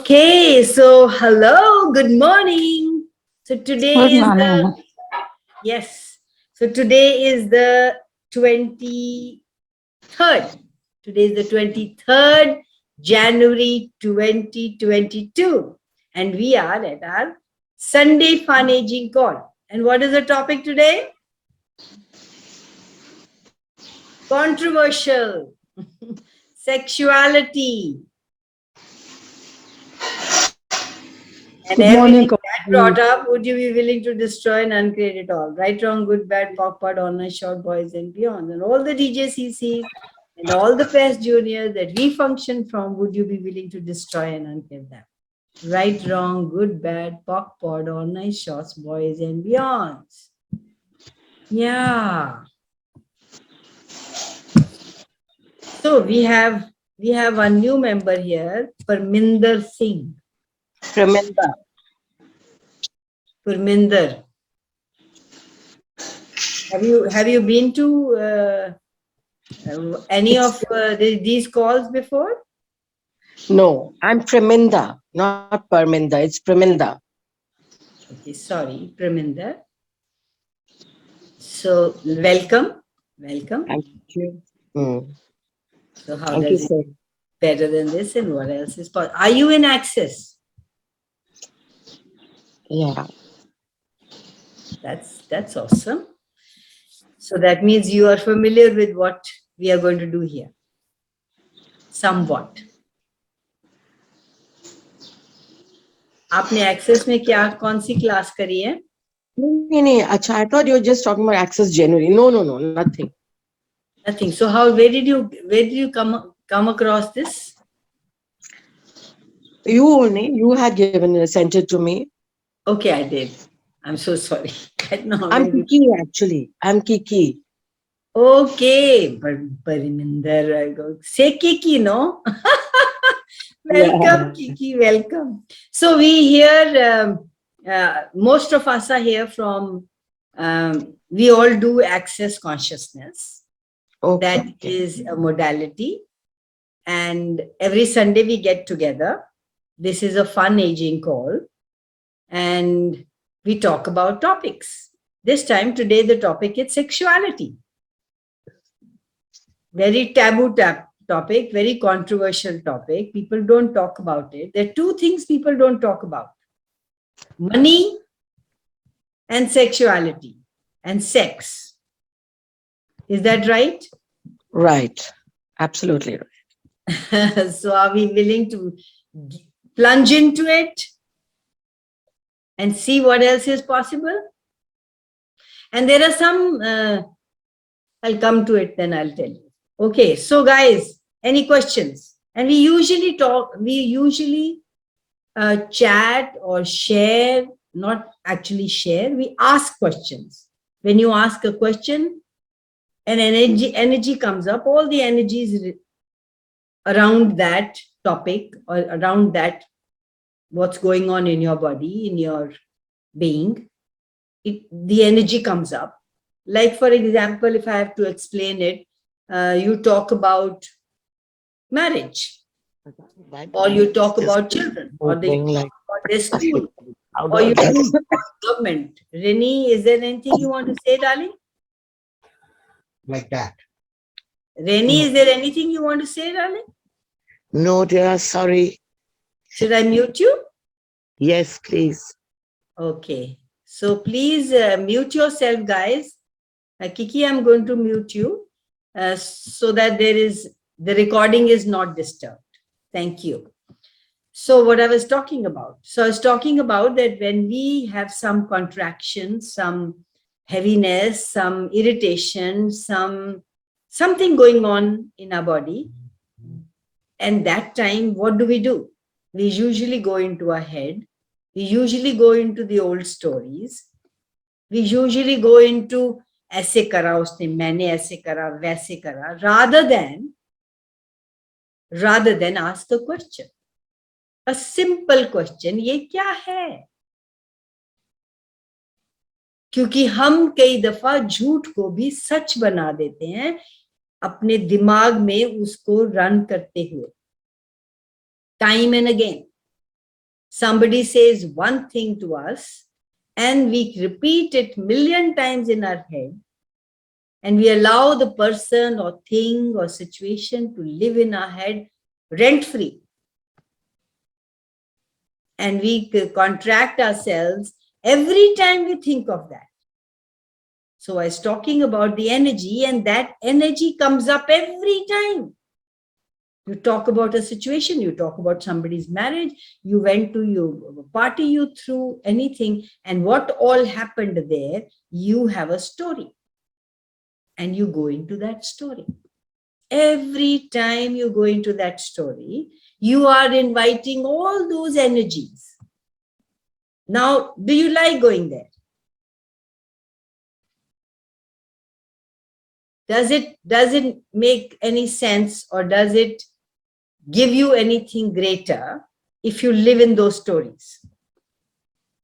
Okay, so hello, good morning. So Good today is morning. yes, so today is the 23rd. Today is the 23rd January 2022, and we are at our Sunday Fun Aging call. And what is the topic today? Controversial. Sexuality. And Good morning, everything that brought Kavi. up, would you be willing to destroy and uncreate it all? Right, wrong, good, bad, pop, pod, online, short, boys, and beyond. And all the DJs he sees and all the past juniors that we function from, would you be willing to destroy and uncreate them? Right, wrong, good, bad, pop, pod, online, shorts, boys, and beyonds. Yeah. So we have a new member here, Parminder Singh. Remember, Parminder. Have you been to any of these calls before? no, I'm Preminda, not Parminda. It's Preminda. Okay, sorry, Preminder. So welcome. Thank you. Mm. So how Thank you, does it sir. better than this, and what else is possible? Are you in Access? Yeah. That's awesome. So that means you are familiar with what we are going to do here. Somewhat. आपने access में क्या कौन सी class करी है? No. Acha, I thought you were just talking about Access January. No, nothing. Nothing. So where did you come across this? You had sent it to me. Okay, I did. I'm so sorry. No, I'm Kiki, actually. I'm Kiki. Okay, but Pariminder, I go say Kiki, no? Welcome, Kiki, welcome. So we here, most of us are here from, we all do access consciousness. Okay. That is a modality. And every Sunday we get together. This is a fun aging call. And we talk about topics. This time, today, the topic is sexuality. Very taboo topic, very controversial topic. People don't talk about it. There are two things people don't talk about: money and sexuality and sex. Is that right? Right. Absolutely right. So are we willing to plunge into it and see what else is possible? And there are some, I'll come to it, then I'll tell you. Okay, so guys, any questions? And we usually chat or share, not actually share, we ask questions. When you ask a question, an energy comes up, all the energies around that topic or around that, what's going on in your body, in your being, the energy comes up. Like, for example, if I have to explain it, you talk about marriage, or you talk about children, or they talk about their school, or you talk about government. Rini, is there anything you want to say, darling? Like that. Rini, is there anything you want to say, darling? No, dear, sorry. Should I mute you? Yes, please. Okay. So please mute yourself, guys. Kiki, I'm going to mute you so that the recording is not disturbed. Thank you. So what I was talking about. So I was talking about that when we have some contraction, some heaviness, some irritation, something going on in our body, and that time, what do? We usually go into our head. We usually go into the old stories. We usually go into ऐसे करा उसने, मैंने ऐसे करा, वैसे करा, rather than ask a question, a simple question, ये क्या है? क्योंकि हम कई दफा झूठ को भी सच बना देते हैं अपने दिमाग में उसको रन करते हुए, time and again. Somebody says one thing to us and we repeat it million times in our head, and we allow the person or thing or situation to live in our head rent-free. And we contract ourselves every time we think of that. So I was talking about the energy, and that energy comes up every time. You talk about a situation, you talk about somebody's marriage, you went to your party, you threw anything, and what all happened there, you have a story. And you go into that story. Every time you go into that story, you are inviting all those energies. Now, do you like going there? Does it make any sense, or does it give you anything greater if you live in those stories?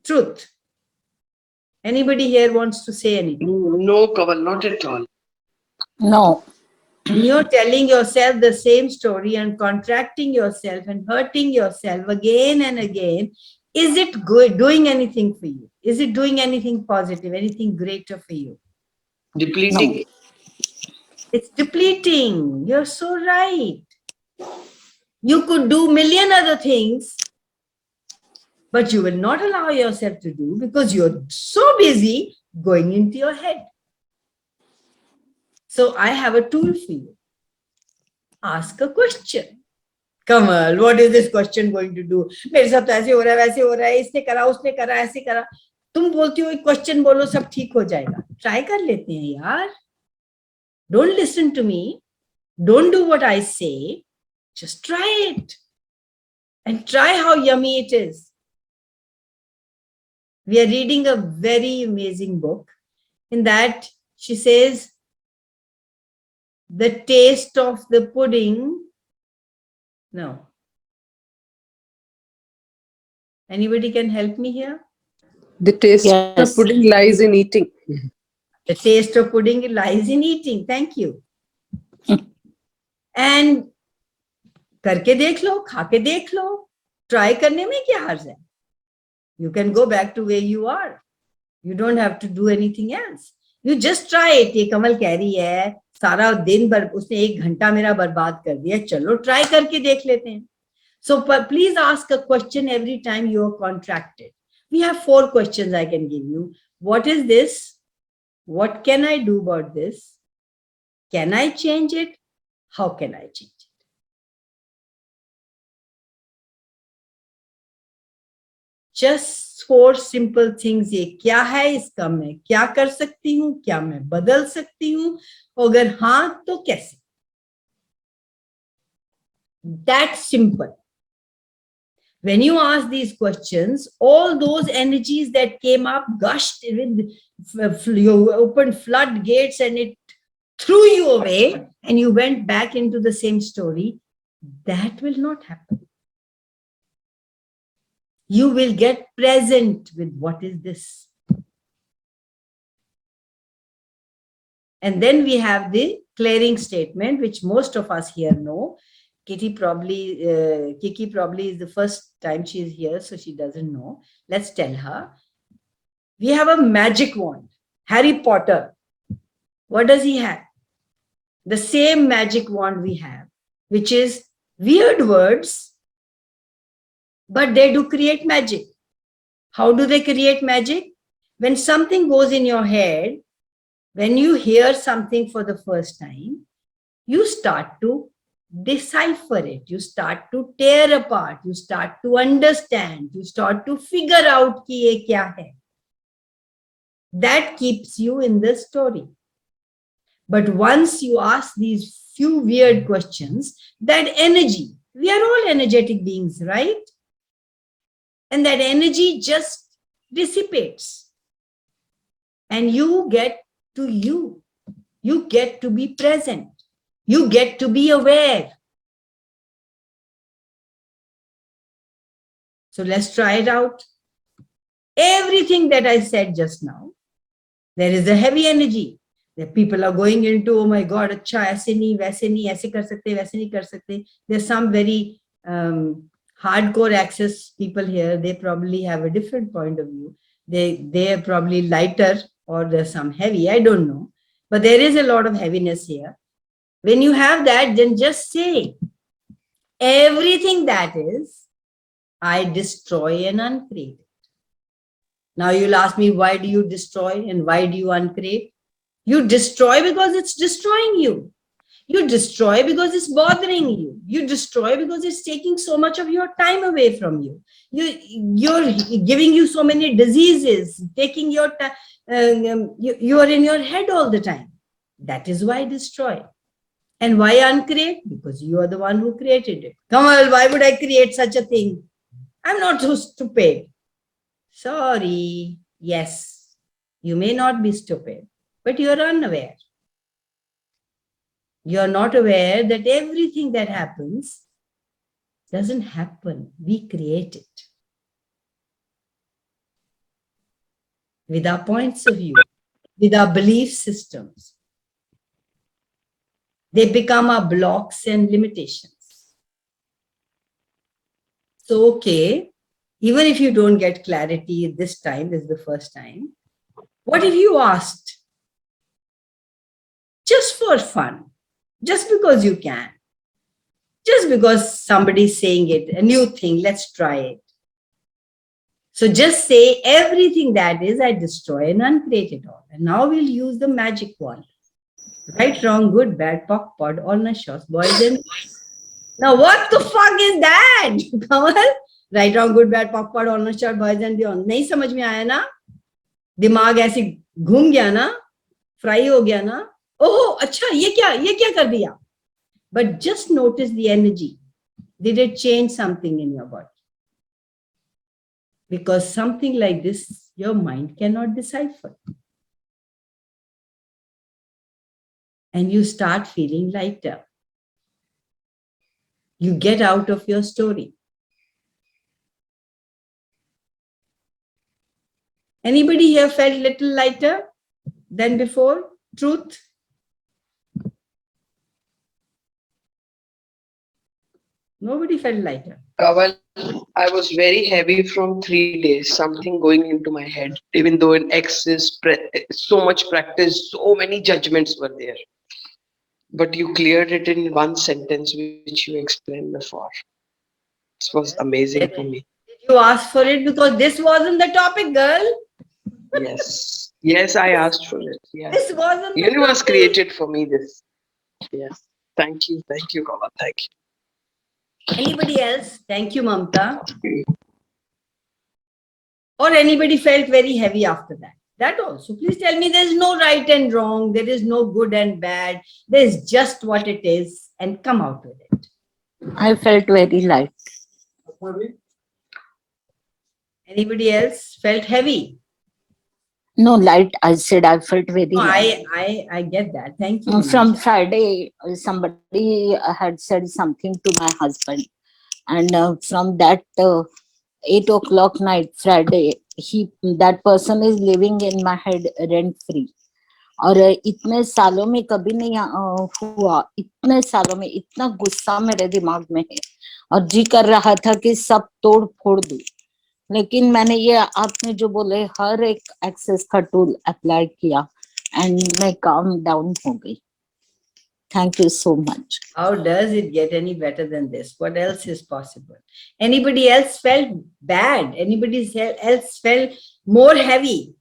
Truth. Anybody here wants to say anything? No, Kaval, not at all. No. You're telling yourself the same story and contracting yourself and hurting yourself again and again. Is it good, doing anything for you? Is it doing anything positive, anything greater for you? Depleting. No. It's depleting. You're so right. You could do million other things, but you will not allow yourself to do because you're so busy going into your head. So I have a tool for you. Ask a question. Kamal, what is this question going to do? मेरे साथ ऐसे हो रहा है, वैसे हो रहा है, इसने करा, उसने करा, ऐसे करा. तुम बोलती हो एक क्वेश्चन बोलो, सब ठीक हो जाएगा. ट्राई कर लेते हैं यार. Don't listen to me. Don't do what I say. Just try it. And try how yummy it is. We are reading a very amazing book. In that, she says, the taste of the pudding. No. Anybody can help me here? The taste Yes. of pudding lies in eating. The taste of pudding lies in eating. Thank you. And करके देख लो, खा के देख लो. Try करने में क्या हर्ज है? You can go back to where you are. You don't have to do anything else. You just try it. ये कमल कह रही है, सारा दिन भर उसने 1 घंटा मेरा बर्बाद कर दिया. चलो try करके देख लेते हैं. So please ask a question every time you are contracted. We have 4 questions I can give you. What is this? What can I do about this? Can I change it? How can I change it? Just 4 simple things. ये क्या है, इसका मैं क्या कर सकती हूँ, क्या मैं बदल सकती हूँ, अगर हाँ तो कैसे? That's simple. When you ask these questions, all those energies that came up gushed with, you opened floodgates and it threw you away and you went back into the same story. That will not happen. You will get present with what is this. And then we have the clearing statement, which most of us here know. Kiki probably is the first time she is here, so she doesn't know. Let's tell her. We have a magic wand. Harry Potter. What does he have? The same magic wand we have, which is weird words, but they do create magic. How do they create magic? When something goes in your head, when you hear something for the first time, you start to decipher it, you start to tear apart, you start to understand, you start to figure out ki ye kya hai. That keeps you in the story. But once you ask these few weird questions, that energy, we are all energetic beings, right? And that energy just dissipates. And you get to you. You get to be present. You get to be aware. So let's try it out. Everything that I said just now, there is a heavy energy. The people are going into, oh my God, acha, aise nahi, waise kar sakte, waise nahi kar sakte. There's some very hardcore access people here, they probably have a different point of view. They are probably lighter or there's some heavy, I don't know. But there is a lot of heaviness here. When you have that, then just say, everything that is, I destroy and uncreate. Now you'll ask me, why do you destroy and why do you uncreate? You destroy because it's destroying you. You destroy because it's bothering you. You destroy because it's taking so much of your time away from you. You're giving you so many diseases, taking your time. You are in your head all the time. That is why destroy. And why uncreate? Because you are the one who created it. Kamal, why would I create such a thing? I'm not so stupid. Sorry. Yes, you may not be stupid, but you are unaware. You are not aware that everything that happens doesn't happen. We create it. With our points of view, with our belief systems. They become our blocks and limitations. So, okay, even if you don't get clarity this time, this is the first time, what if you asked, just for fun, just because you can, just because somebody's saying it, a new thing, let's try it. So just say everything that is, I destroy and uncreate it all. And now we'll use the magic wand. Right, wrong, good, bad, POC, POD, all nashos, boys and girls. Now what the fuck is that? Kamal? Right, wrong, good, bad, POC, POD, all nashos, boys and beyond. नहीं समझ में आया ना? दिमाग ऐसे घूम गया ना? फ्राई हो गया ना? ओहो, अच्छा, ये क्या कर दिया? But just notice the energy. Did it change something in your body? Because something like this, your mind cannot decipher. And you start feeling lighter. You get out of your story. Anybody here felt little lighter than before? Truth? Nobody felt lighter. Kaval, I was very heavy from 3 days, something going into my head, even though in X is so much practice, so many judgments were there. But you cleared it in one sentence, which you explained before. This was amazing for me. Did you ask for it? Because this wasn't the topic, girl. Yes. Yes, I asked for it. Yes. This wasn't the Universe topic. created for me this. Yes. Thank you. Thank you, Kaval. Thank you. Anybody else? Thank you, Mamta. Or anybody felt very heavy after that? That also. Please tell me there's no right and wrong. There is no good and bad. There's just what it is and come out with it. I felt very light. Anybody else felt heavy? No, light, I said I felt very No, light. I get that. Thank you. From Manisha. Friday, somebody had said something to my husband. And from that 8 o'clock night, Friday, that person is living in my head rent free. और इतने सालों में कभी नहीं हुआ, इतने सालों में इतना गुस्सा मेरे दिमाग में है और जी कर रहा था कि सब तोड़ फोड़ दूं, लेकिन मैंने ये आपने जो बोले हर एक एक्सेस का टूल अप्लाई किया एंड मैं काम डाउन हो गई. Thank you so much. How does it get any better than this? What else is possible? Anybody else felt bad? Anybody else felt more heavy?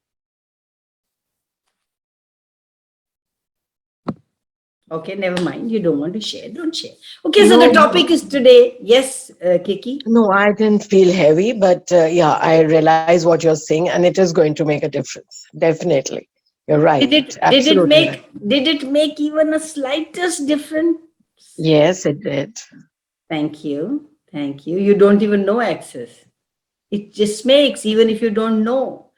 Okay, never mind. You don't want to share. Don't share. Okay, so No. the topic is today. Yes, Kiki. No, I didn't feel heavy, but yeah, I realize what you're saying, and it is going to make a difference. Definitely. You're right. Absolutely right. Did it make even a slightest difference? Yes, it did. Thank you. Thank you. You don't even know access. It just makes, even if you don't know,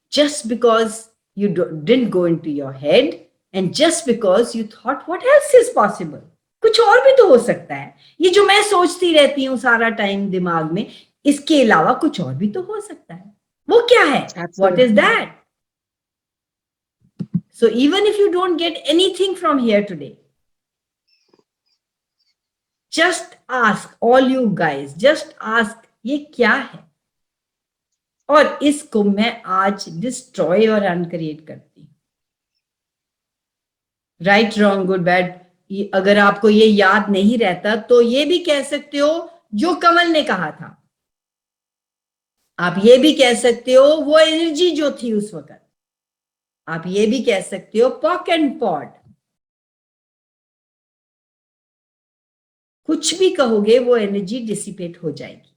just because you didn't go into your head and just because you thought, what else is possible? कुछ और भी तो हो सकता है. ये जो मैं सोचती रहती हूँ सारा टाइम दिमाग में, इसके अलावा कुछ और भी तो हो सकता है. वो क्या है? What is that? So even if you don't get anything from here today, Just ask, all you guys, just ask, ये क्या है? और इसको मैं आज डिस्ट्रॉय और अनक्रिएट करती हूँ. Right, wrong, good, bad. अगर आपको ये याद नहीं रहता तो ये भी कह सकते हो जो कमल ने कहा था. आप ये भी कह सकते हो वो एनर्जी जो थी उस वक्त. आप ये भी कह सकते हो पॉक एंड पॉड. कुछ भी कहोगे वो एनर्जी डिसिपेट हो जाएगी.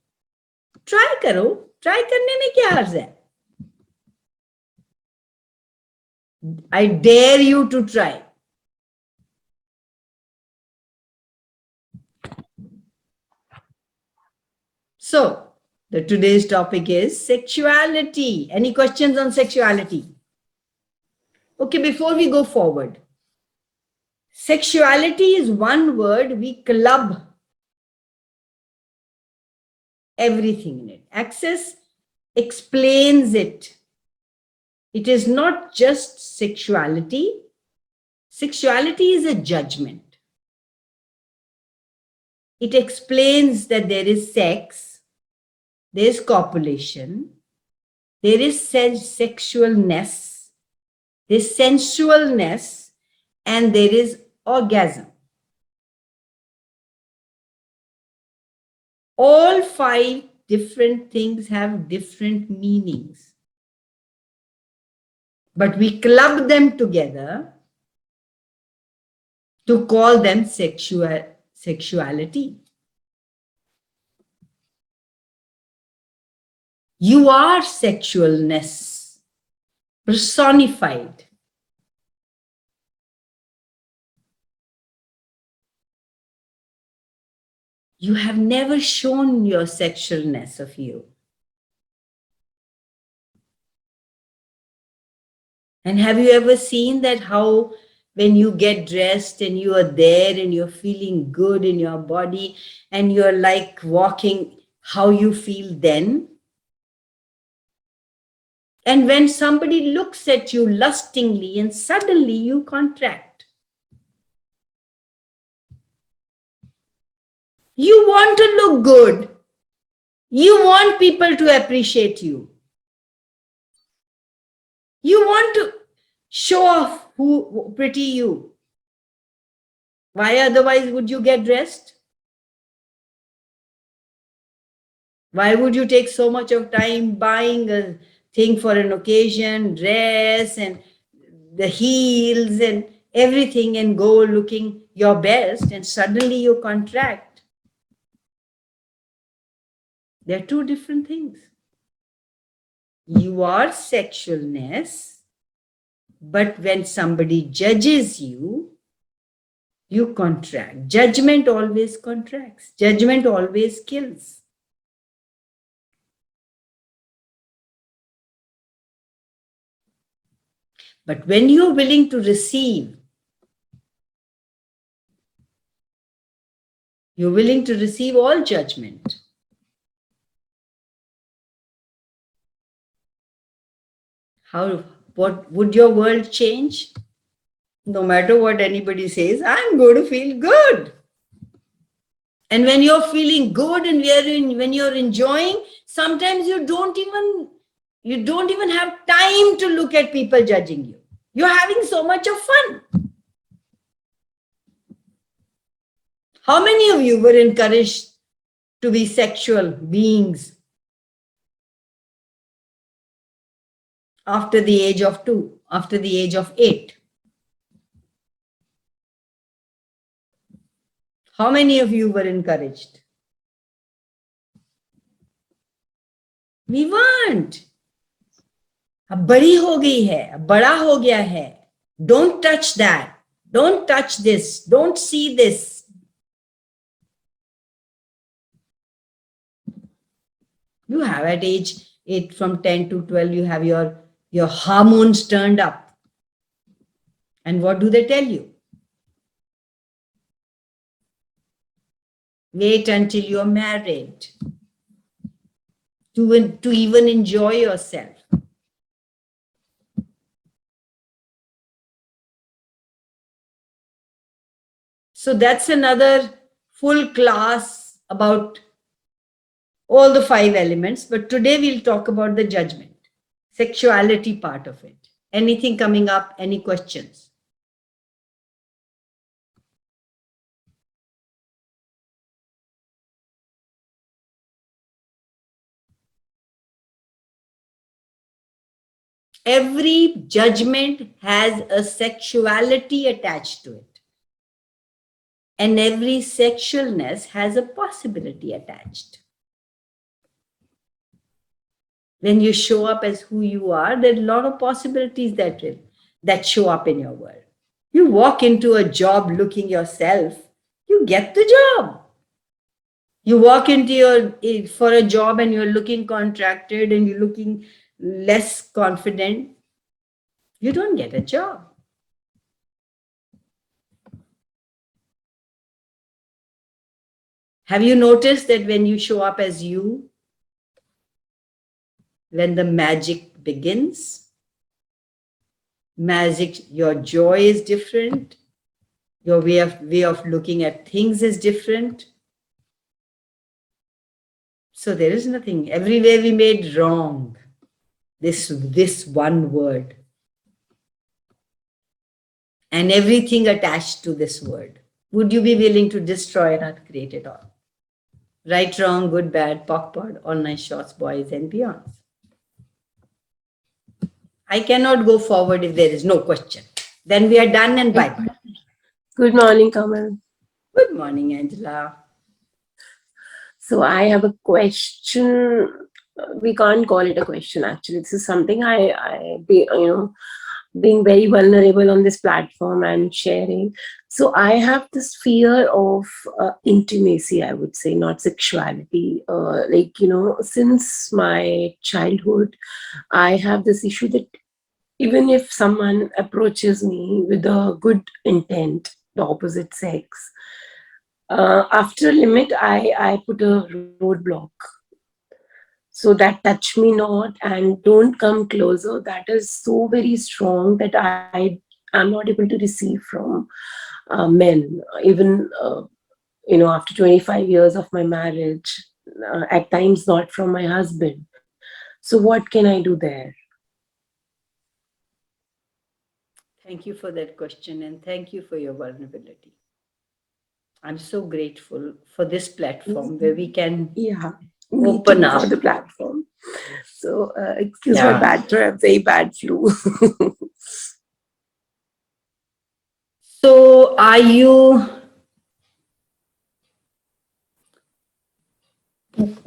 ट्राई करो, ट्राई करने में क्या हर्ज है? I dare you to try. So, the today's topic is sexuality. Any questions on sexuality? Okay, before we go forward, sexuality is one word we club everything in it. Access explains it. It is not just sexuality. Sexuality is a judgment. It explains that there is sex, there is copulation, there is sexualness, there is sensualness, and there is orgasm. All 5 different things have different meanings. But we club them together to call them sexuality. You are sexualness personified. You have never shown your sexualness of you. And have you ever seen that how when you get dressed and you are there and you're feeling good in your body and you're like walking, how you feel then? And when somebody looks at you lustingly and suddenly you contract. You want to look good. You want people to appreciate you. You want to show off who pretty you. Why otherwise would you get dressed? Why would you take so much of time buying a thing for an occasion, dress and the heels and everything and go looking your best and suddenly you contract? They're 2 different things. You are sexualness, but when somebody judges you, you contract. Judgment always contracts. Judgment always kills. But when you're willing to receive, you're willing to receive all judgment. What would your world change? No matter what anybody says, I'm going to feel good. And when you're feeling good and when you're enjoying, sometimes you don't even have time to look at people judging you. You're having so much of fun. How many of you were encouraged to be sexual beings after the age of 2, after the age of 8? How many of you were encouraged? We weren't. अब बड़ी हो गई है, अब बड़ा हो गया है. Don't touch that. Don't touch this. Don't see this. You have at age 8, from 10 to 12, you have your hormones turned up. And what do they tell you? Wait until you're married to even enjoy yourself. So that's another full class about all the 5 elements, but today we'll talk about the judgment, sexuality part of it. Anything coming up? Any questions? Every judgment has a sexuality attached to it. And every sexualness has a possibility attached. When you show up as who you are, there are a lot of possibilities that show up in your world. You walk into a job looking yourself, you get the job. You walk into for a job and you're looking contracted and you're looking less confident, you don't get a job. Have you noticed that when you show up as you, when the magic begins, your joy is different, your way of looking at things is different. So there is nothing. Everywhere we made wrong. This one word. And everything attached to this word. Would you be willing to destroy and not create it all? Right, wrong, good, bad, POC, POD, all nice shots, boys and beyonds. I cannot go forward if there is no question. Then we are done and bye-bye. Good morning, Kamal. Good morning, Angela. So I have a question. We can't call it a question, actually. This is something being very vulnerable on this platform and sharing. So I have this fear of intimacy, I would say, not sexuality. Since my childhood, I have this issue that even if someone approaches me with a good intent, the opposite sex, after a limit, I put a roadblock. So that touch me not and don't come closer, that is so very strong that I am not able to receive from men. Even, after 25 years of my marriage, at times not from my husband. So what can I do there? Thank you for that question and thank you for your vulnerability. I'm so grateful for this platform where we can open up. For the platform. So excuse my bad throat, very bad flu. So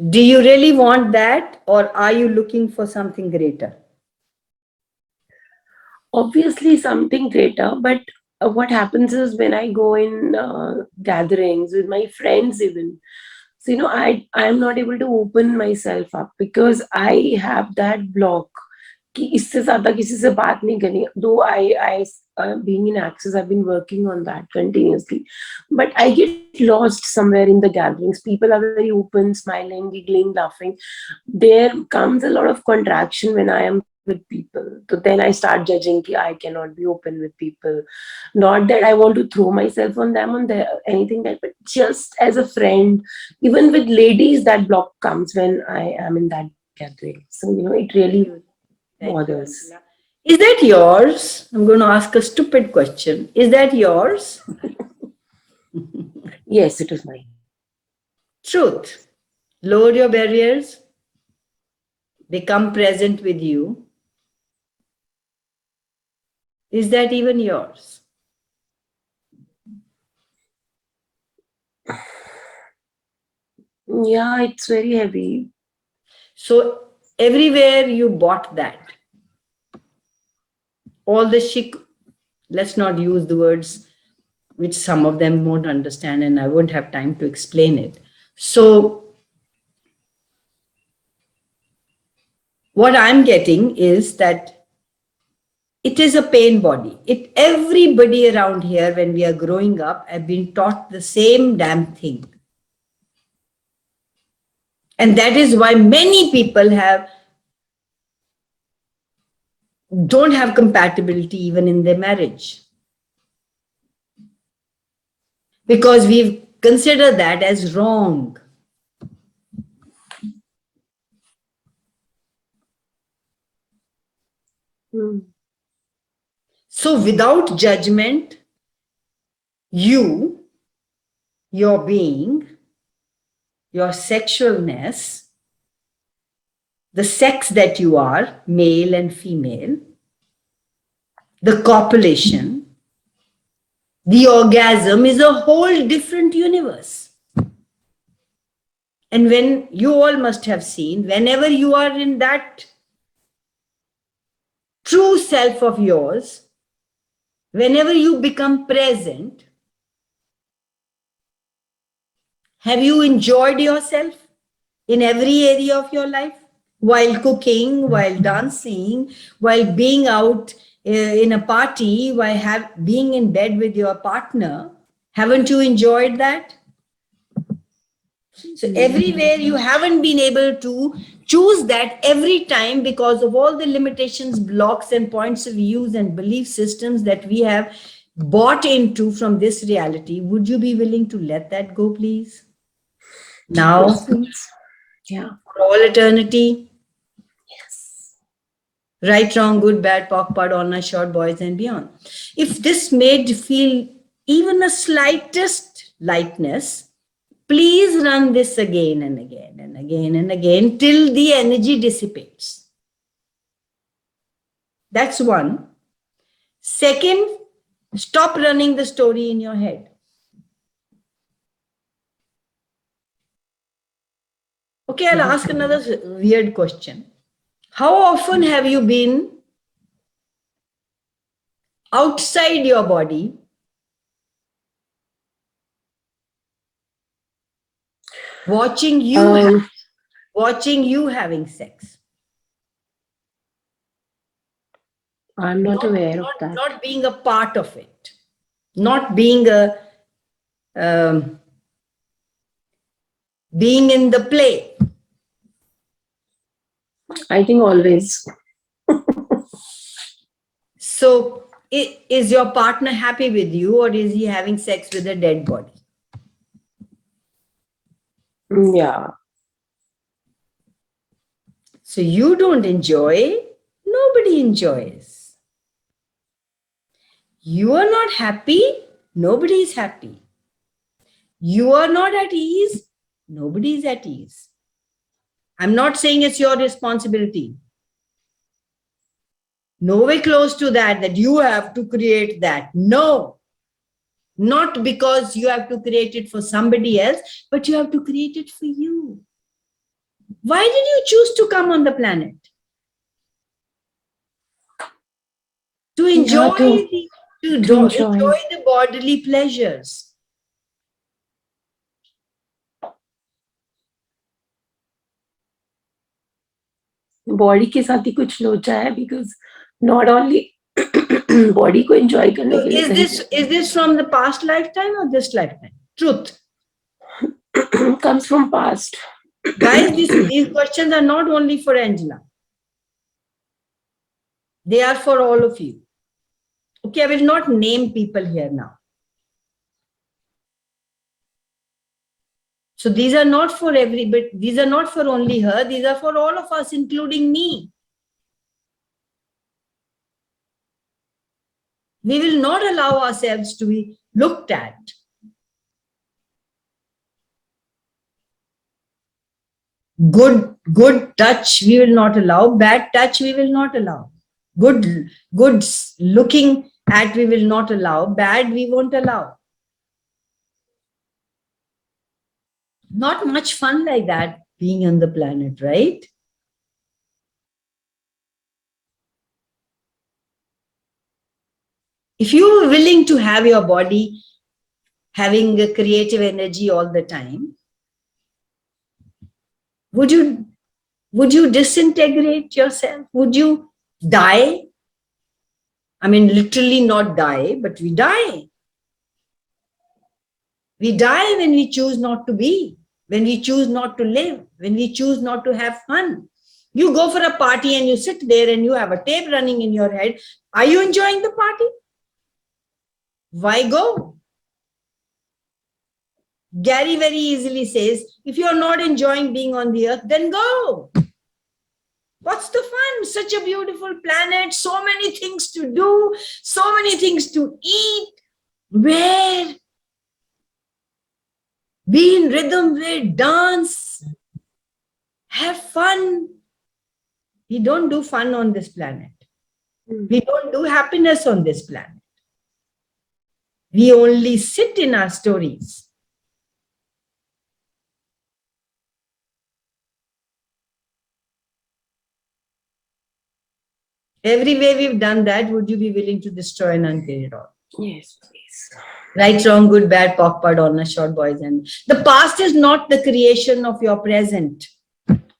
do you really want that, or are you looking for something greater? Obviously something greater, but what happens is when I go in gatherings with my friends even, so I am not able to open myself up because I have that block कि इससे ज़्यादा किसी से बात नहीं करनी. Though I being in Access, I've been working on that continuously, but I get lost somewhere in the gatherings. People are very open, smiling, giggling, laughing. There comes a lot of contraction when I am with people. So then I start judging कि I cannot be open with people. Not that I want to throw myself on them anything that, but just as a friend, even with ladies, that block comes when I am in that gathering. So it really bothers. Is that yours? I'm going to ask a stupid question. Is that yours? Yes, it is mine. Truth. Lower your barriers. Become present with you. Is that even yours? Yeah, it's very heavy. So everywhere you bought that. All the chic, let's not use the words which some of them won't understand and I won't have time to explain it. So what I'm getting is that it is a pain body. Everybody around here, when we are growing up, have been taught the same damn thing. And that is why many people don't have compatibility even in their marriage. Because we've consider that as wrong. So without judgment, you, your being, your sexualness, the sex that you are, male and female, the copulation, the orgasm is a whole different universe. And when you all must have seen, whenever you are in that true self of yours, whenever you become present, have you enjoyed yourself in every area of your life? While cooking, while dancing, while being out in a party, while being in bed with your partner, haven't you enjoyed that? So everywhere you haven't been able to choose that every time because of all the limitations, blocks, and points of views and belief systems that we have bought into from this reality. Would you be willing to let that go, please? Now, Yeah. for all eternity. Yes. Right, wrong, good, bad, POC, PUD, all night, short, boys, and beyond. If this made you feel even the slightest lightness, please run this again and again and again and again till the energy dissipates. That's one. Second, stop running the story in your head. Okay, I'll ask another weird question. How often have you been outside your body watching you having sex? I'm not aware of that. Not being a part of it, not being a being in the play. I think always. So, is your partner happy with you, or is he having sex with a dead body? Yeah. So you don't enjoy, nobody enjoys. You are not happy, nobody is happy. You are not at ease, nobody is at ease. I'm not saying it's your responsibility. Nowhere close to that you have to create that. No, not because you have to create it for somebody else, but you have to create it for you. Why did you choose to come on the planet? To enjoy, enjoy the bodily pleasures. Body के साथ ही कुछ लोचा है because not only body को enjoy करने के लिए is this from the past lifetime or this lifetime? Truth. comes from past. Guys, these questions are not only for Angela. They are for all of you. Okay, I will not name people here now. So these are not for everybody. These are not for only her. These are for all of us, including me. We will not allow ourselves to be looked at. Good touch we will not allow. Bad touch we will not allow. Good looking at we will not allow. Bad we won't allow. Not much fun like that being on the planet, right? If you are willing to have your body having a creative energy all the time, would you disintegrate yourself? Would you die? I mean, literally not die, but we die. We die when we choose not to be, when we choose not to live, when we choose not to have fun. You go for a party and you sit there and you have a tape running in your head. Are you enjoying the party? Why go? Gary very easily says, if you're not enjoying being on the earth, then go. What's the fun? Such a beautiful planet, so many things to do, so many things to eat. Where? Be in rhythm with, dance, have fun. We don't do fun on this planet. We don't do happiness on this planet. We only sit in our stories. Every way we've done that, would you be willing to destroy and uncreate it all? Yes, please. Right, wrong, good, bad, POC, PUD, honest, short, boys. And the past is not the creation of your present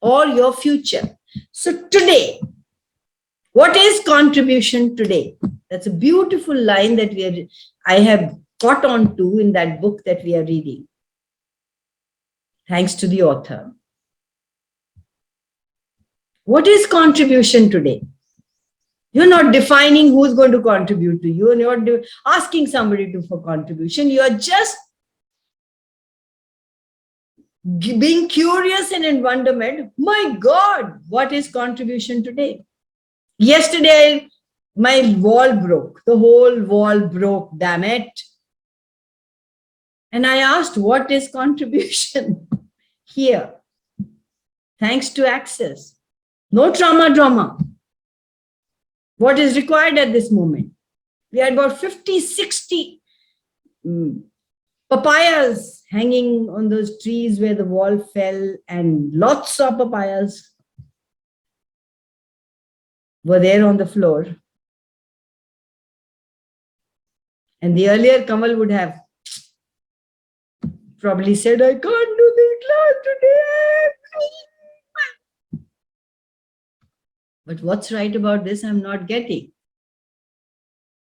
or your future. So today, what is contribution today? That's a beautiful line that I have caught on to in that book that we are reading. Thanks to the author. What is contribution today? You're not defining who's going to contribute to you, and you're not asking somebody for contribution. You're just being curious and in wonderment. My God, what is contribution today? Yesterday, my wall broke. The whole wall broke, damn it. And I asked, what is contribution here? Thanks to Access. No drama. What is required at this moment? We had about 50, 60 papayas hanging on those trees where the wall fell, and lots of papayas were there on the floor. And the earlier Kamal would have probably said, I can't do this class today. But what's right about this, I'm not getting.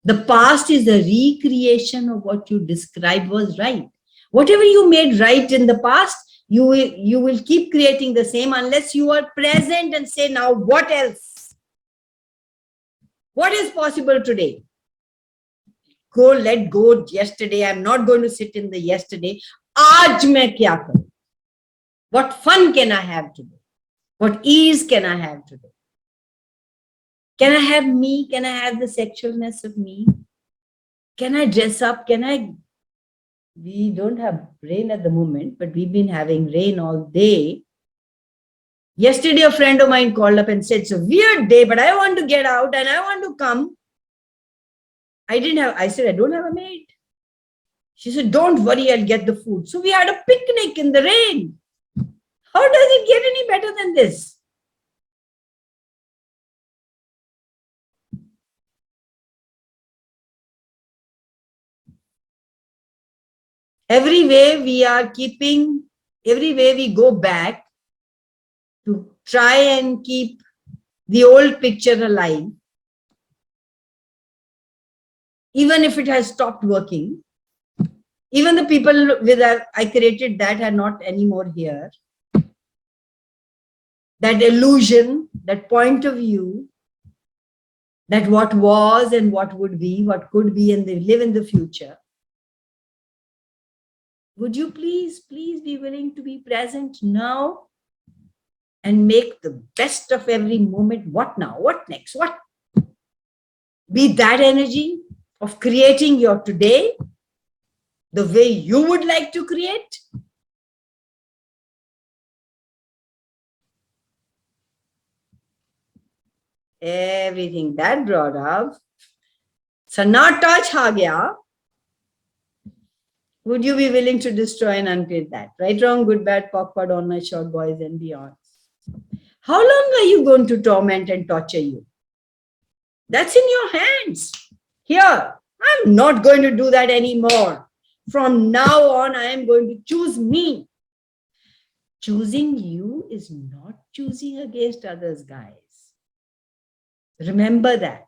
The past is a recreation of what you described was right. Whatever you made right in the past, you will keep creating the same unless you are present and say, now what else? What is possible today? Let go yesterday. I'm not going to sit in the yesterday. Aaj main kya karu? What fun can I have today? What ease can I have today? Can I have me? Can I have the sexualness of me? Can I dress up? We don't have rain at the moment, but we've been having rain all day. Yesterday, a friend of mine called up and said, it's a weird day, but I want to get out and I want to come. I said, I don't have a maid. She said, don't worry, I'll get the food. So we had a picnic in the rain. How does it get any better than this? Every way we go back to try and keep the old picture alive, even if it has stopped working, even the people I created that are not anymore here. That illusion, that point of view, that what was and what would be, what could be, and they live in the future. Would you please be willing to be present now and make the best of every moment? What now? What next? What? Be that energy of creating your today the way you would like to create. Everything that brought up, Sannata chha gaya. Would you be willing to destroy and uncreate that? Right, wrong, good, bad, POC, PUD, online, short, boys, and beyond. How long are you going to torment and torture you? That's in your hands. Here, I'm not going to do that anymore. From now on, I am going to choose me. Choosing you is not choosing against others, guys. Remember that.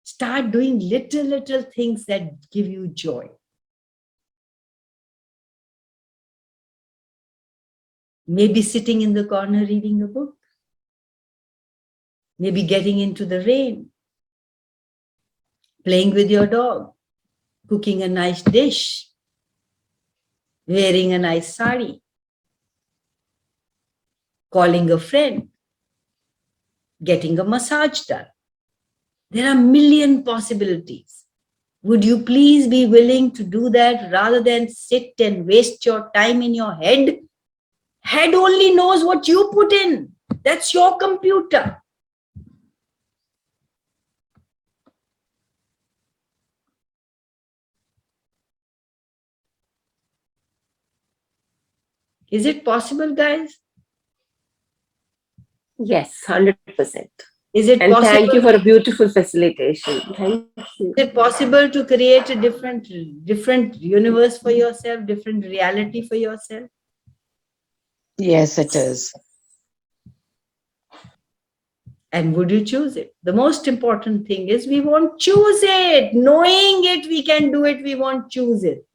Start doing little things that give you joy. Maybe sitting in the corner reading a book. Maybe getting into the rain. Playing with your dog. Cooking a nice dish. wearing a nice sari, calling a friend, getting a massage done. There are a million possibilities. Would you please be willing to do that rather than sit and waste your time in your head? Head only knows what you put in. That's your computer. Is it possible, guys? Yes, 100%. Is it And possible? thank you for a beautiful facilitation. Thank you. Is it possible to create a different universe for yourself, different reality for yourself? Yes, it is. And would you choose it? The most important thing is we won't choose it. Knowing it, we can do it. We won't choose it.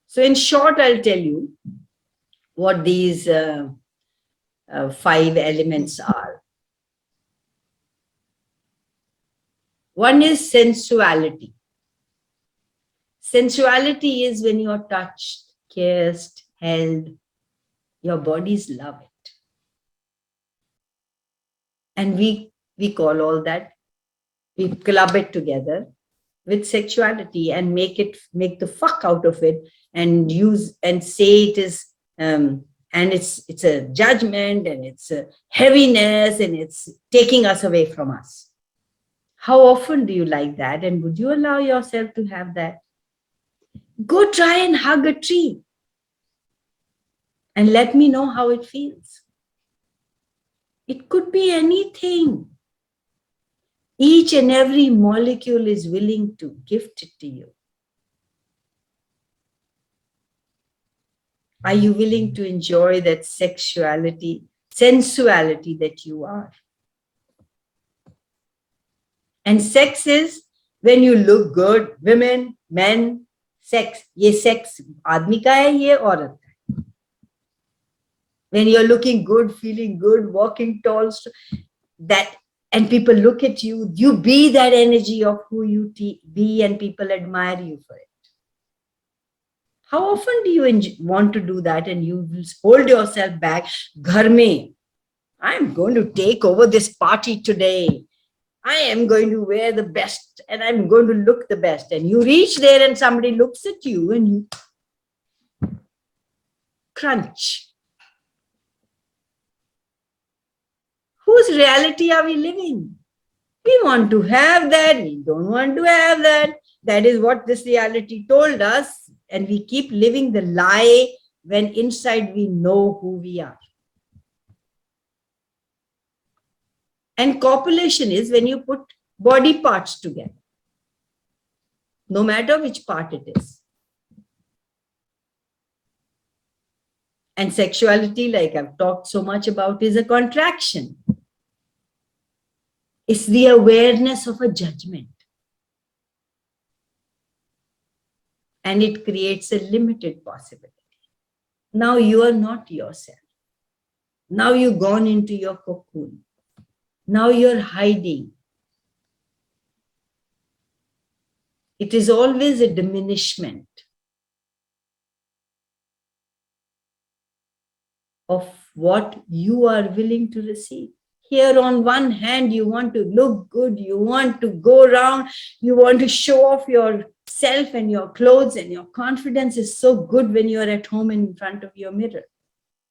So in short, I'll tell you what these 5 elements are. One is sensuality. Sensuality is when you're touched, kissed, held. Your bodies love it. And we call all that, we club it together with sexuality and make the fuck out of it and use and say it is, and it's a judgment and it's a heaviness and it's taking us away from us. How often do you like that? And would you allow yourself to have that? Go try and hug a tree and let me know how it feels. It could be anything. Each and every molecule is willing to gift it to you. Are you willing to enjoy that sexuality, sensuality that you are? And sex is when you look good, women, men, sex. Ye sex aadmi ka hai, ye aurat ka hai. When you're looking good, feeling good, walking tall, that, and people look at you, you be that energy of who you be and people admire you for it. How often do you want to do that and you will hold yourself back? Ghar mein, I'm going to take over this party today. I am going to wear the best and I'm going to look the best. And you reach there and somebody looks at you and you crunch. Whose reality are we living? We want to have that. We don't want to have that. That is what this reality told us. And we keep living the lie when inside we know who we are. And copulation is when you put body parts together, no matter which part it is. And sexuality, like I've talked so much about, is a contraction. It's the awareness of a judgment. And it creates a limited possibility. Now you are not yourself. Now you've gone into your cocoon. Now you're hiding. It is always a diminishment of what you are willing to receive. Here on one hand, you want to look good, you want to go around, you want to show off yourself and your clothes, and your confidence is so good when you're at home in front of your mirror.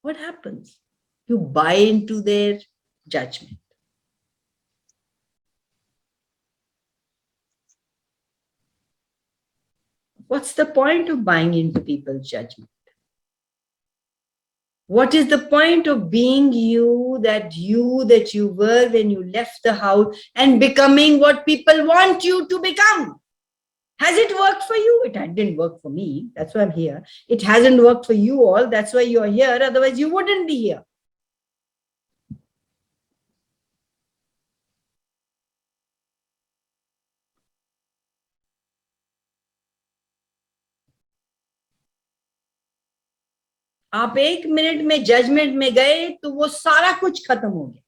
What happens? You buy into their judgment. What's the point of buying into people's judgment? What is the point of being you that you were when you left the house and becoming what people want you to become? Has it worked for you? It didn't work for me. That's why I'm here. It hasn't worked for you all. That's why you're here. Otherwise, you wouldn't be here. आप 1 minute में judgement में गए तो वो सारा कुछ खत्म हो गया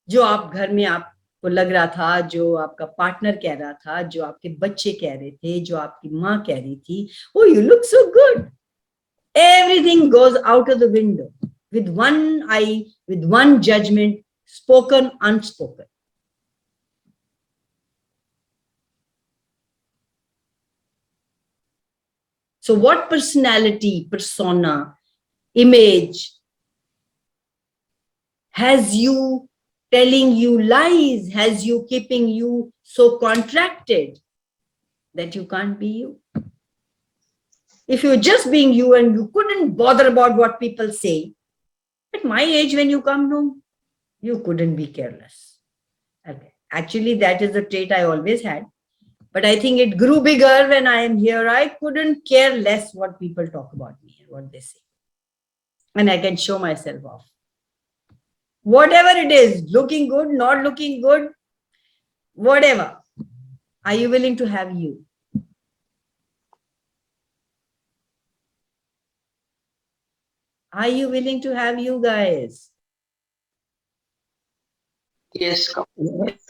जो आप घर में आप को लग रहा था, जो आपका पार्टनर कह रहा था, जो आपके बच्चे कह रहे थे, जो आपकी माँ कह रही थी, oh you look so good, everything goes out of the window with one eye, with one judgment, spoken, unspoken. So what personality, persona, image has you telling you lies, has you keeping you so contracted that you can't be you? If you're just being you and you couldn't bother about what people say, at my age when you come home, you couldn't be careless. Okay. Actually, that is the trait I always had. But I think it grew bigger when I am here. I couldn't care less what people talk about me and what they say. And I can show myself off. Whatever it is, looking good, not looking good, whatever. Are you willing to have you? Are you willing to have you guys? Yes,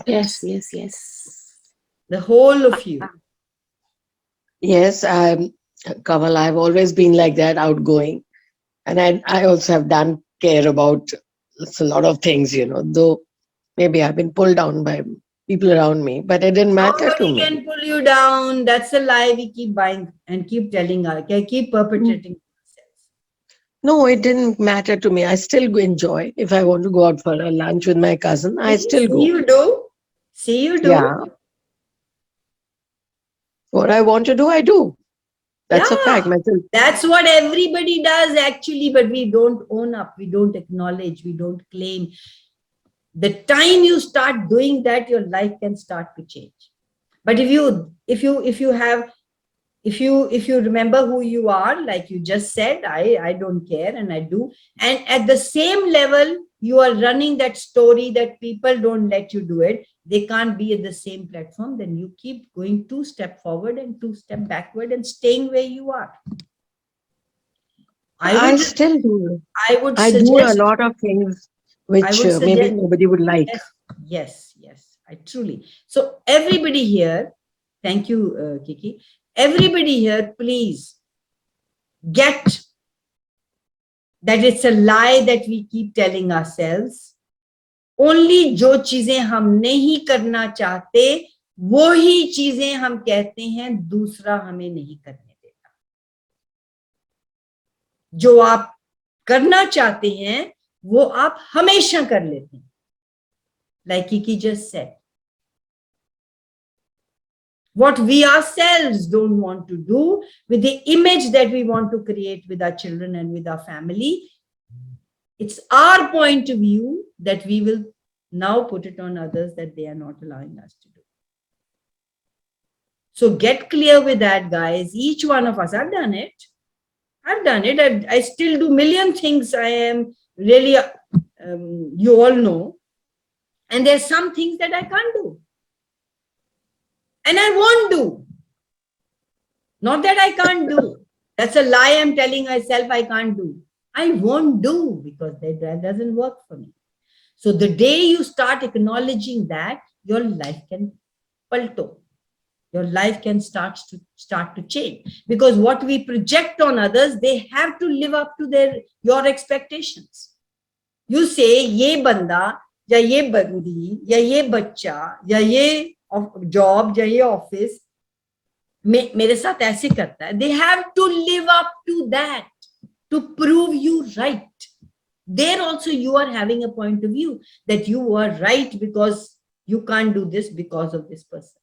Yes, yes, yes. The whole of you. Yes, Kamal, I've always been like that, outgoing. And I also have done care about a lot of things, though maybe I've been pulled down by people around me, but it didn't matter to Nobody me. can pull you down. That's a lie we keep buying and keep telling us, keep perpetrating ourselves. No, it didn't matter to me. I still enjoy. If I want to go out for a lunch with my cousin, I still See, go. you do. See, you do. Yeah. What I want to do, I do. That's a fact. That's what everybody does actually, but we don't own up. We don't acknowledge. We don't claim. The time you start doing that, your life can start to change. But if you remember who you are, like you just said, I don't care and I do. And at the same level, you are running that story that people don't let you do it. They can't be at the same platform. Then you keep going 2 steps forward and 2 steps backward and staying where you are. I still do. I would I suggest, do a lot of things which maybe nobody would like. Yes, I truly. So everybody here, thank you, Kiki. Everybody here, please get that it's a lie that we keep telling ourselves. Only जो चीजें हम नहीं करना चाहते, वो ही चीजें हम कहते हैं दूसरा हमें नहीं करने देता. जो आप करना चाहते हैं, वो आप हमेशा कर लेते हैं. Like Kiki just said. What we ourselves don't want to do with the image that we want to create with our children and with our family, it's our point of view that we will now put it on others that they are not allowing us to do. So get clear with that, guys. Each one of us, I've done it. I still do million things. I am really, you all know. And there's some things that I can't do. And I won't do. Not that I can't do. That's a lie I'm telling myself I can't do. I won't do because that doesn't work for me. So the day you start acknowledging that, your life can palto. Your life can start to change. Because what we project on others, they have to live up to your expectations. You say, ye banda, या ये बंदी, या ये बच्चा, या ये job, या ये ऑफिस मेरे साथ ऐसे करता है. They have to live up to that to prove you right. There also you are having a point of view that you are right because you can't do this because of this person.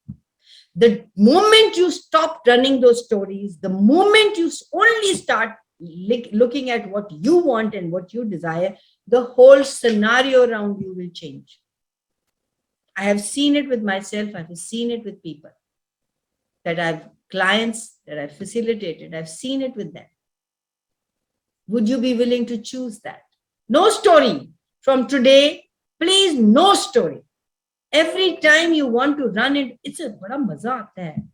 The moment you stop running those stories, the moment you only start looking at what you want and what you desire, the whole scenario around you will change. I have seen it with myself. I have seen it with people that I've clients that I've facilitated. I've seen it with them. Would you be willing to choose that? No story from today. Please, no story. Every time you want to run it, it's a बड़ा मजा आता है.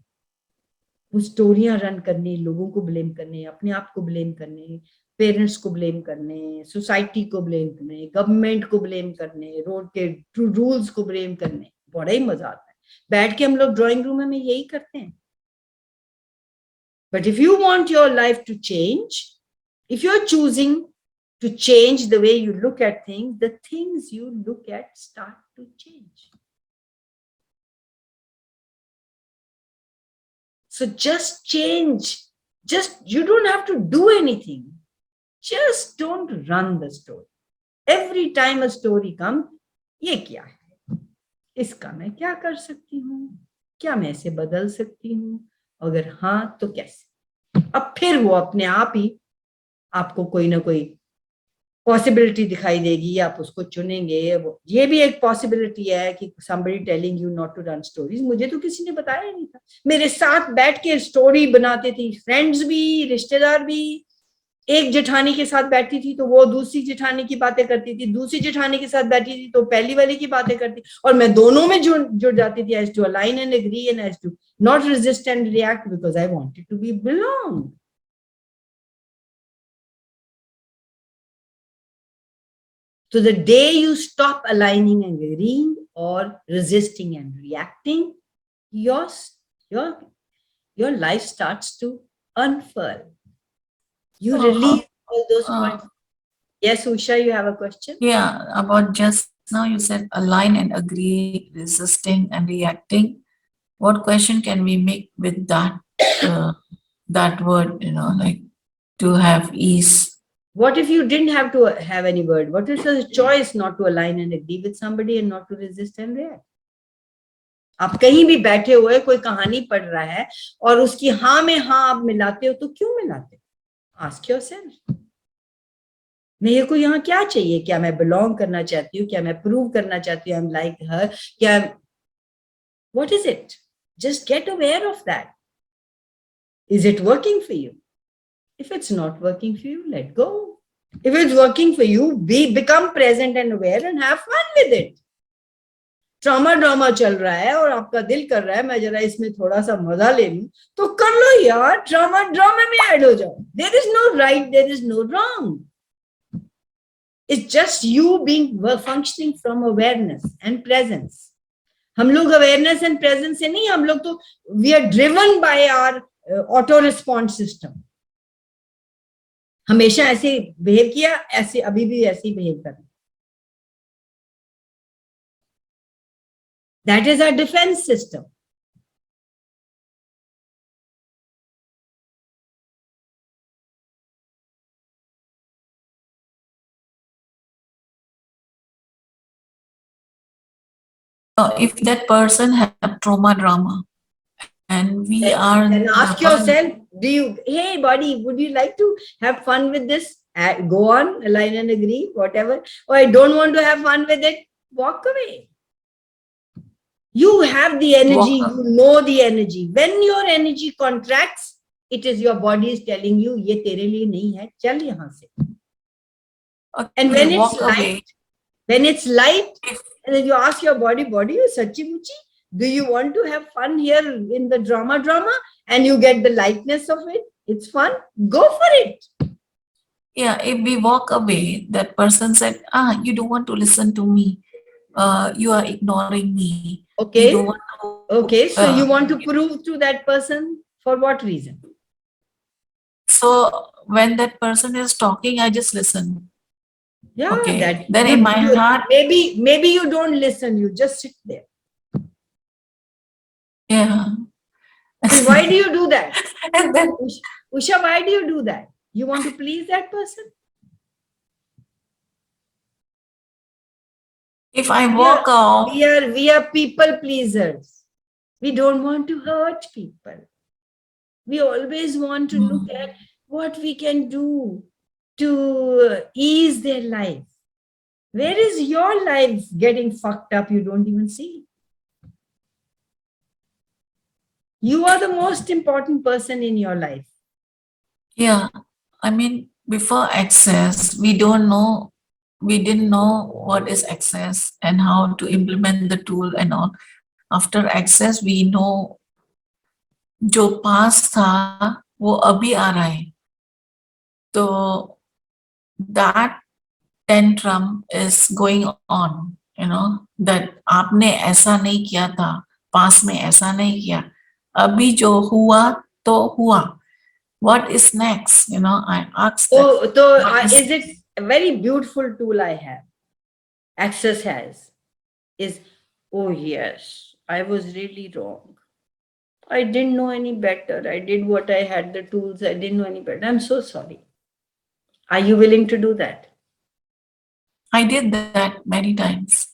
वो स्टोरियां run करने, लोगों को blame करने, अपने आप को ब्लेम करने, पेरेंट्स को ब्लेम करने, सोसाइटी को ब्लेम करने, गवर्नमेंट को ब्लेम करने, रोड के रूल्स को ब्लेम करने. बड़ा ही मजा आता है, बैठ के हम लोग ड्राइंग रूम में यही करते हैं. But if you want your life to change, if you're choosing to change the way you look at things, the things you look at start to change. So just change. You don't have to do anything. Just don't run the story. Every time a story comes, ये क्या है? इसका मैं क्या कर सकती हूँ? क्या मैं इसे बदल सकती हूँ? अगर हाँ तो कैसे? अब फिर वो अपने आप ही आपको कोई ना कोई पॉसिबिलिटी दिखाई देगी, आप उसको चुनेंगे. ये भी एक पॉसिबिलिटी है कि somebody telling you not to run stories. मुझे तो किसी ने बताया नहीं था. मेरे साथ बैठ के स्टोरी बनाते थे, फ्रेंड्स भी, रिश्तेदार भी. एक जेठानी के साथ बैठी थी तो वो दूसरी जेठानी की बातें करती थी, दूसरी जेठानी के साथ बैठी थी तो पहली वाली की बातें करती, और मैं दोनों में जुड़ जाती थी, as to align and agree and as to not resist and react, because I wanted to be belong. So the day you stop aligning and agreeing or resisting and reacting, your life starts to unfurl. You release all those points. Yes, Usha, you have a question? Yeah, about just now you said align and agree, resisting and reacting. What question can we make with that that word, like to have ease? What if you didn't have to have any word? What if there's a choice not to align and agree with somebody and not to resist and react? आप कहीं भी बैठे हुए कोई कहानी पढ़ रहा है और उसकी हाँ में हाँ आप मिलाते हो, तो क्यों मिलाते हो? Ask yourself. मेरे को यहाँ क्या चाहिए? क्या मैं बिलोंग करना चाहती हूँ? क्या मैं प्रूव करना चाहती हूँ? I'm like her. क्या? What is it? Just get aware of that. Is it working for you? If it's not working for you, let go. If it's working for you, become present and aware and have fun with it. Drama चल रहा है और आपका दिल कर रहा है मैं जरा इसमें थोड़ा सा मजा ले लूं, तो कर लो यार. ड्रामा में ऐड हो जाओ. There is no right, there is no wrong. It's just you being functioning from awareness and presence. हम लोग awareness and presence से नहीं, हम लोग तो we are driven by our auto response system. हमेशा ऐसे बिहेव किया, ऐसे अभी भी ऐसे ही बिहेव करना. That is our defense system. If that person have drama and we are Then ask yourself, hey buddy, would you like to have fun with this? Go on, align and agree, whatever. Or I don't want to have fun with it, walk away. You have the energy, you know the energy. When your energy contracts, it is your body is telling you, ye tere liye nahi hai, chal yahan se. And when it's light, and then you ask your body, you sachi muchi, do you want to have fun here in the drama? And you get the lightness of it, it's fun, go for it. Yeah, if we walk away, that person said, you don't want to listen to me. You are ignoring me. Okay. You don't want to, okay, so you want to prove to that person for what reason? So when that person is talking, I just listen. Yeah, okay. Then in my heart, maybe you don't listen, you just sit there. Yeah. And why do you do that? And then, Usha, why do you do that? You want to please that person? if I walk off, we are people pleasers. We don't want to hurt people. We always want to look at what we can do to ease their life. Where is your life getting fucked up? You don't even see. You are the most important person in your life. Yeah, I mean, before access, we didn't know what is access and how to implement the tool and all. After access, we know जो past था वो अभी आ रहा है. So that tantrum is going on. that आपने ऐसा नहीं किया था, पास में ऐसा नहीं किया, अभी जो हुआ तो हुआ. What is next? I asked that. So What is it a very beautiful tool I have? Access has is, oh yes, I was really wrong. I didn't know any better. I did what I had the tools. I didn't know any better. I'm so sorry. Are you willing to do that? I did that many times.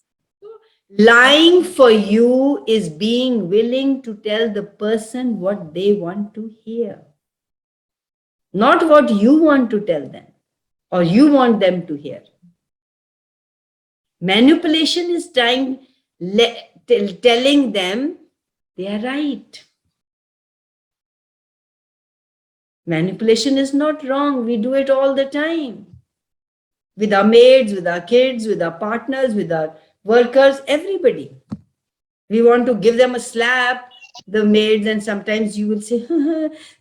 Lying for you is being willing to tell the person what they want to hear, not what you want to tell them or you want them to hear. Manipulation is telling them they are right. Manipulation is not wrong. We do it all the time. With our maids, with our kids, with our partners, with our workers, everybody. We want to give them a slap, the maids, and sometimes you will say,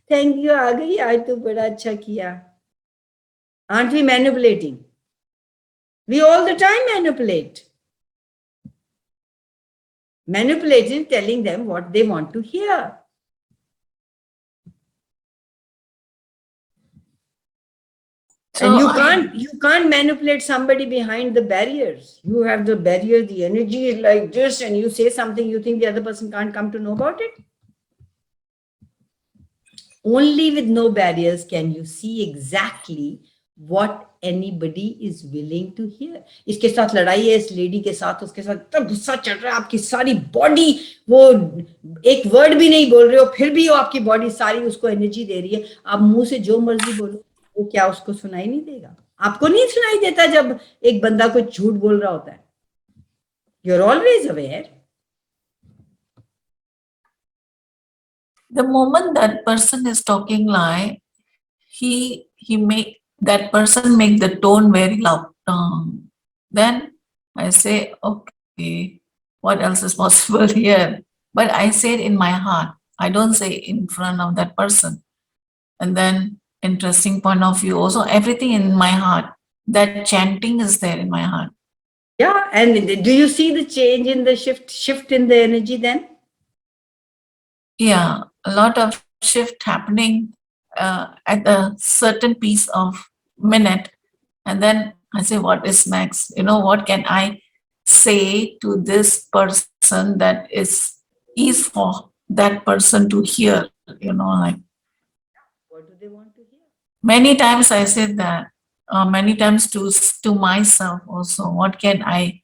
thank you, aa gayi, aaj to bada acha kiya. Aren't we manipulating? We all the time manipulate. Manipulating, telling them what they want to hear. So And you can't manipulate somebody behind the barriers. You have the barrier, the energy is like this, and you say something, you think the other person can't come to know about it. Only with no barriers can you see exactly what anybody is willing to hear. इसके साथ लड़ाई है, इस lady के साथ, उसके साथ इतना गुस्सा चल रहा है, आपकी सारी बॉडी, वो एक वर्ड भी नहीं बोल रहे हो, फिर भी वो आपकी बॉडी सारी उसको एनर्जी दे रही है. आप मुंह से जो मर्जी बोलो, वो क्या उसको सुनाई नहीं देगा? आपको नहीं सुनाई देता जब एक बंदा कोई झूठ बोल रहा होता है? You're always aware. the moment that person is talking lie, he make that person make the tone very loud. Then I say, okay, what else is possible here? But I say it in my heart. I don't say it in front of that person. And then interesting point of view, also everything in my heart. That chanting is there in my heart. Yeah, and do you see the change in the shift in the energy then? Yeah, a lot of shift happening at a certain piece of minute. And then I say, what is next? What can I say to this person that is for that person to hear? Like What do they want to hear? many times I said that, many times to myself also. What can I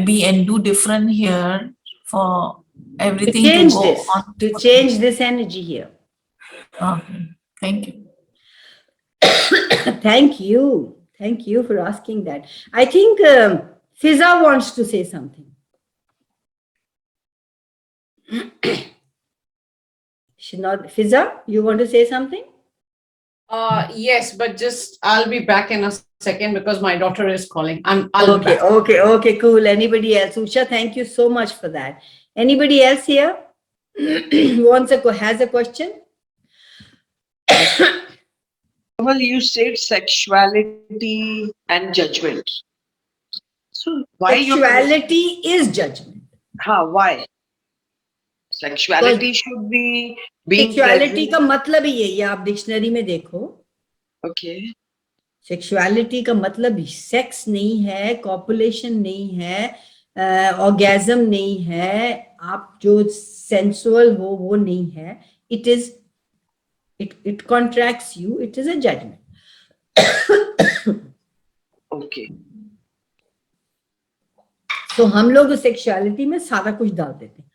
be and do different here for everything to go on? To change this energy here. Okay, thank you. Thank you for asking that. I think Fiza wants to say something. Fiza, you want to say something? Yes, but just I'll be back in a second because my daughter is calling. I'll be back. Okay, cool. Anybody else? Usha, thank you so much for that. Anybody else here has a question? Well, you said sexuality and judgment. So why Sexuality is judgment. Why? Sexuality should be being Sexuality present. का मतलब ही है, ये आप dictionary में देखो. Okay. Sexuality का मतलब sex नहीं है, कॉपुलेशन नहीं है, ऑर्गेजम नहीं है, आप जो सेंसुअल हो वो नहीं है. It is it contracts you. It is a judgment. Okay. So हम लोग सेक्सुअलिटी में सारा कुछ डाल देते हैं.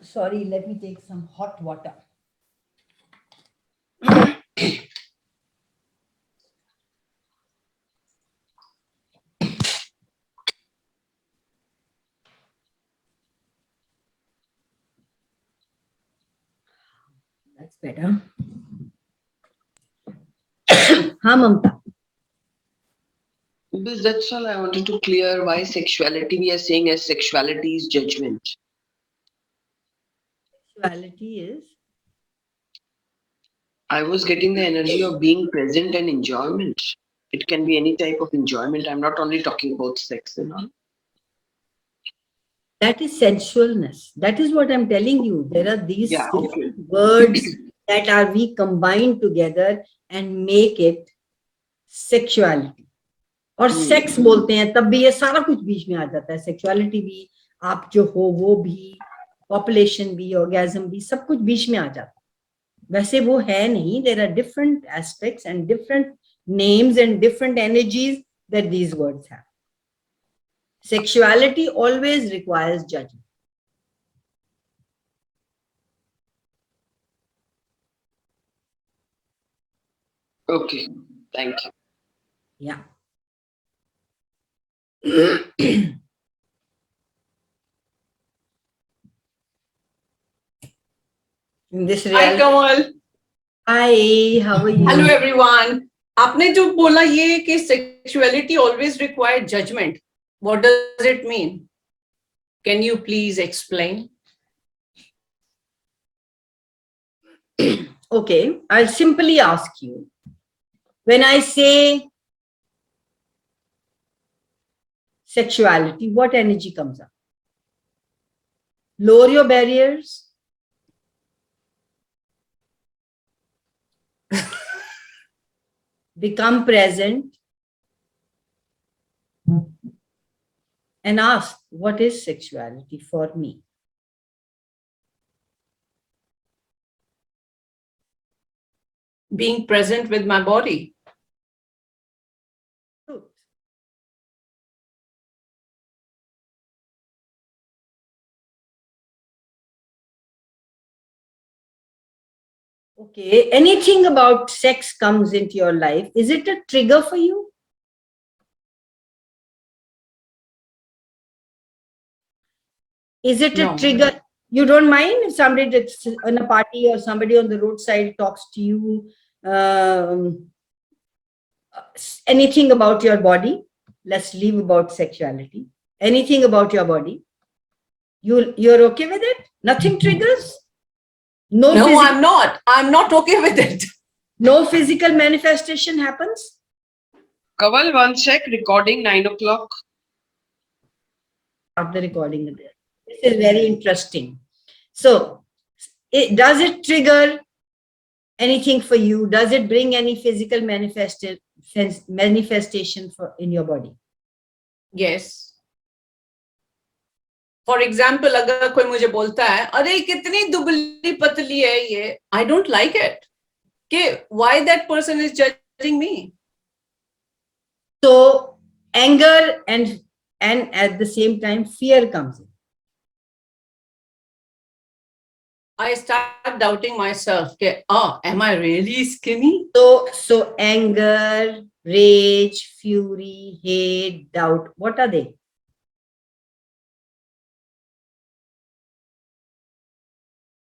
Sorry, let me take some hot water. That's better. हाँ ममता. Because that's all I wanted to clear why sexuality we are saying as sexuality is judgment. Sexuality is? I was getting the energy of being present and enjoyment. It can be any type of enjoyment. I'm not only talking about sex and all. That is sensualness. That is what I'm telling you. There are these Yeah, okay. words that are we combined together and make it sexuality. और sex बोलते हैं तब भी ये सारा कुछ बीच में आ जाता है. सेक्सुअलिटी भी, आप जो हो वो भी, पॉपुलेशन भी, ऑर्गेज्म भी, सब कुछ बीच में आ जाता है. वैसे वो है नहीं. There are different aspects and different names and different energies that these words have. Sexuality always requires judgment. Okay, thank you. Yeah. In this Hi, reality. Kamal. Hi, how are you? Hello, everyone. आपने जो बोला ये कि sexuality always require judgment. What does it mean? Can you please explain? Okay, I'll simply ask you. When I say sexuality, what energy comes up? Lower your barriers. Become present and ask, what is sexuality for me? Being present with my body. Okay, anything about sex comes into your life. Is it a trigger for you? Is it No. a trigger? You don't mind if somebody that's in a party or somebody on the roadside talks to you, anything about your body? Let's leave about sexuality. Anything about your body? You're okay with it? Nothing triggers? No, I'm not. I'm not okay with it. No physical manifestation happens? Kaval, one sec, recording 9 o'clock. Stop the recording there. This is very interesting. So, does it trigger anything for you? Does it bring any physical manifestation in your body? Yes. For example, अगर कोई मुझे बोलता है, अरे कितनी दुबली पतली है ये, I don't like it. कि why that person is judging me? So, anger and at the same time, fear comes in. I start doubting myself. कि, am I really skinny? So anger, rage, fury, hate, doubt, what are they?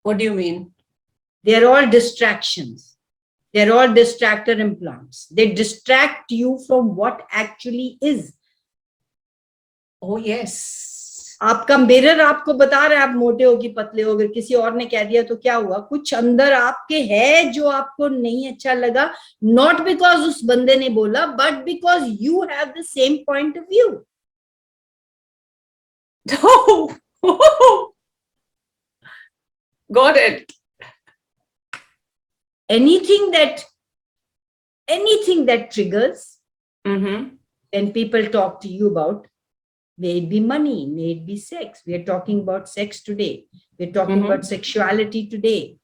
What do you mean? They're all distractions. They're all distractor implants. They distract you from what actually is. Oh, yes. आपका mirror आपको बता रहा है आप मोटे हो कि पतले हो. अगर किसी और ने कह दिया तो क्या हुआ? कुछ अंदर आपके है जो आपको नहीं अच्छा लगा. Not because उस बंदे ने बोला, but because you have the same point of view. Got it. Anything that triggers, when people talk to you about, may it be money, may it be sex. We are talking about sex today. We're talking about sexuality today.